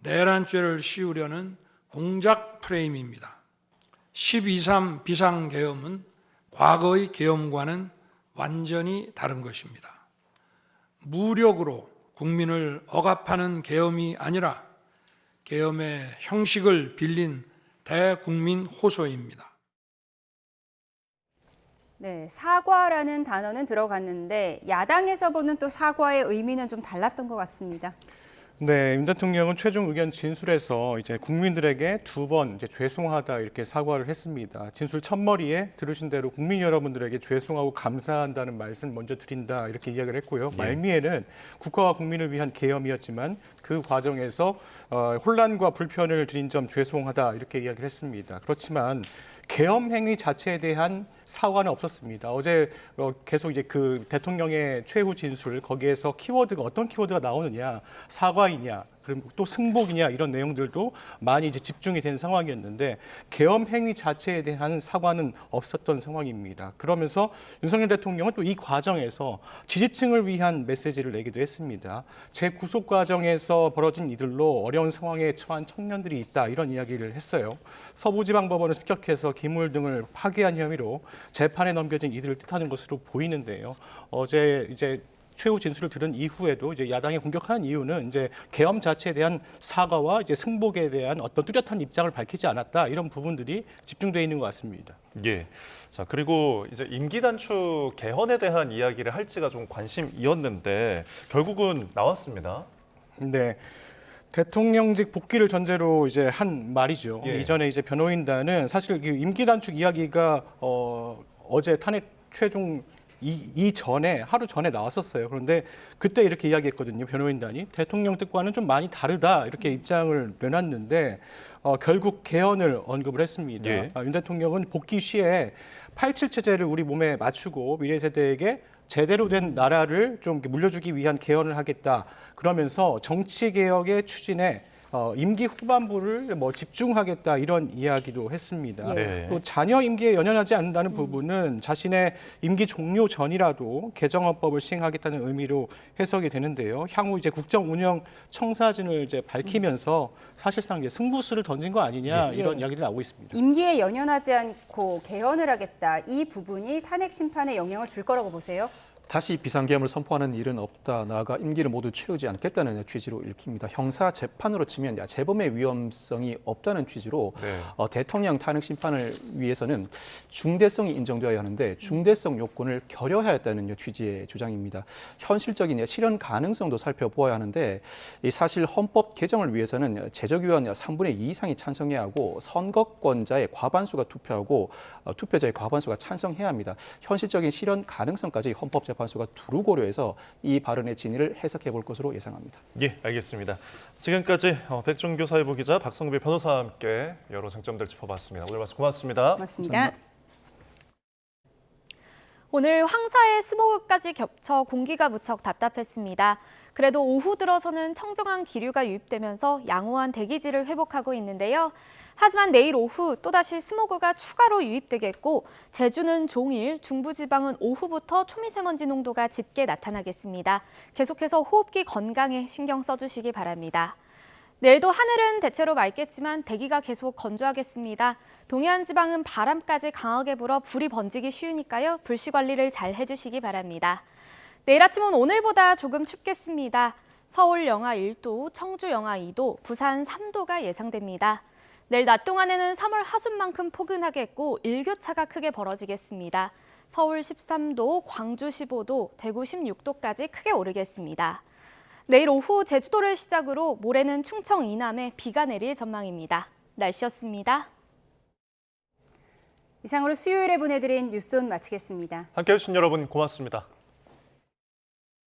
내란죄를 씌우려는 공작 프레임입니다. 12.3 비상계엄은 과거의 계엄과는 완전히 다른 것입니다. 무력으로 국민을 억압하는 계엄이 아니라 계엄의 형식을 빌린 대국민 호소입니다. 네, 사과라는 단어는 들어갔는데 야당에서 보는 또 사과의 의미는 좀 달랐던 것 같습니다. 네, 윤 대통령은 최종 의견 진술에서 이제 국민들에게 2번 이제 죄송하다 이렇게 사과를 했습니다. 진술 첫머리에 들으신 대로 국민 여러분들에게 죄송하고 감사한다는 말씀 먼저 드린다 이렇게 이야기를 했고요. 말미에는 국가와 국민을 위한 계엄이었지만 그 과정에서 혼란과 불편을 드린 점 죄송하다 이렇게 이야기를 했습니다. 그렇지만 계엄 행위 자체에 대한 사과는 없었습니다. 어제 계속 이제 그 대통령의 최후 진술 거기에서 키워드가 어떤 키워드가 나오느냐, 사과이냐, 그럼 또 승복이냐 이런 내용들도 많이 이제 집중이 된 상황이었는데 계엄 행위 자체에 대한 사과는 없었던 상황입니다. 그러면서 윤석열 대통령은 또 이 과정에서 지지층을 위한 메시지를 내기도 했습니다. 재구속 과정에서 벌어진 이들로 어려운 상황에 처한 청년들이 있다 이런 이야기를 했어요. 서부지방법원을 습격해서 기물 등을 파괴한 혐의로 재판에 넘겨진 이들을 뜻하는 것으로 보이는데요. 어제 이제 최후 진술을 들은 이후에도 이제 야당이 공격하는 이유는 이제 계엄 자체에 대한 사과와 이제 승복에 대한 어떤 뚜렷한 입장을 밝히지 않았다 이런 부분들이 집중되어 있는 것 같습니다. 예. 자, 그리고 이제 임기 단축 개헌에 대한 이야기를 할지가 좀 관심이었는데 결국은 나왔습니다. 네. 대통령직 복귀를 전제로 이제 한 말이죠. 예. 이전에 이제 변호인단은 사실 임기 단축 이야기가 어제 탄핵 최종 이전에 하루 전에 나왔었어요. 그런데 그때 이렇게 이야기했거든요. 변호인단이 대통령 뜻과는 좀 많이 다르다 이렇게 입장을 내놨는데 결국 개헌을 언급을 했습니다. 예. 윤 대통령은 복귀 시에 87 체제를 우리 몸에 맞추고 미래 세대에게 제대로 된 나라를 좀 물려주기 위한 개헌을 하겠다. 그러면서 정치 개혁의 추진에 임기 후반부를 뭐 집중하겠다 이런 이야기도 했습니다. 네. 또 자녀 임기에 연연하지 않는다는 부분은 자신의 임기 종료 전이라도 개정헌법을 시행하겠다는 의미로 해석이 되는데요. 향후 이제 국정 운영 청사진을 이제 밝히면서 사실상 이제 승부수를 던진 거 아니냐 이런 이야기들이 나오고 있습니다. 임기에 연연하지 않고 개헌을 하겠다. 이 부분이 탄핵 심판에 영향을 줄 거라고 보세요? 다시 비상계엄을 선포하는 일은 없다. 나아가 임기를 모두 채우지 않겠다는 취지로 읽힙니다. 형사 재판으로 치면 재범의 위험성이 없다는 취지로 대통령 탄핵 심판을 위해서는 중대성이 인정되어야 하는데 중대성 요건을 결여해야 했다는 취지의 주장입니다. 현실적인 실현 가능성도 살펴보아야 하는데 사실 헌법 개정을 위해서는 재적의원 3분의 2 이상이 찬성해야 하고 선거권자의 과반수가 투표하고 투표자의 과반수가 찬성해야 합니다. 현실적인 실현 가능성까지 헌법재판소가 두루 고려해서 이 발언의 진위를 해석해 볼 것으로 예상합니다. 예, 알겠습니다. 지금까지 백종규 사회부 기자, 박성배 변호사와 함께 여러 쟁점들 짚어봤습니다. 오늘 말씀 고맙습니다. 고맙습니다. 오늘 황사의 스모그까지 겹쳐 공기가 무척 답답했습니다. 그래도 오후 들어서는 청정한 기류가 유입되면서 양호한 대기질을 회복하고 있는데요. 하지만 내일 오후 또다시 스모그가 추가로 유입되겠고 제주는 종일, 중부지방은 오후부터 초미세먼지 농도가 짙게 나타나겠습니다. 계속해서 호흡기 건강에 신경 써주시기 바랍니다. 내일도 하늘은 대체로 맑겠지만 대기가 계속 건조하겠습니다. 동해안 지방은 바람까지 강하게 불어 불이 번지기 쉬우니까요. 불씨 관리를 잘 해주시기 바랍니다. 내일 아침은 오늘보다 조금 춥겠습니다. 서울 영하 1도, 청주 영하 2도, 부산 3도가 예상됩니다. 내일 낮 동안에는 3월 하순만큼 포근하겠고 일교차가 크게 벌어지겠습니다. 서울 13도, 광주 15도, 대구 16도까지 크게 오르겠습니다. 내일 오후 제주도를 시작으로 모레는 충청 이남에 비가 내릴 전망입니다. 날씨였습니다. 이상으로 수요일에 보내드린 뉴스온 마치겠습니다. 함께해 주신 여러분 고맙습니다.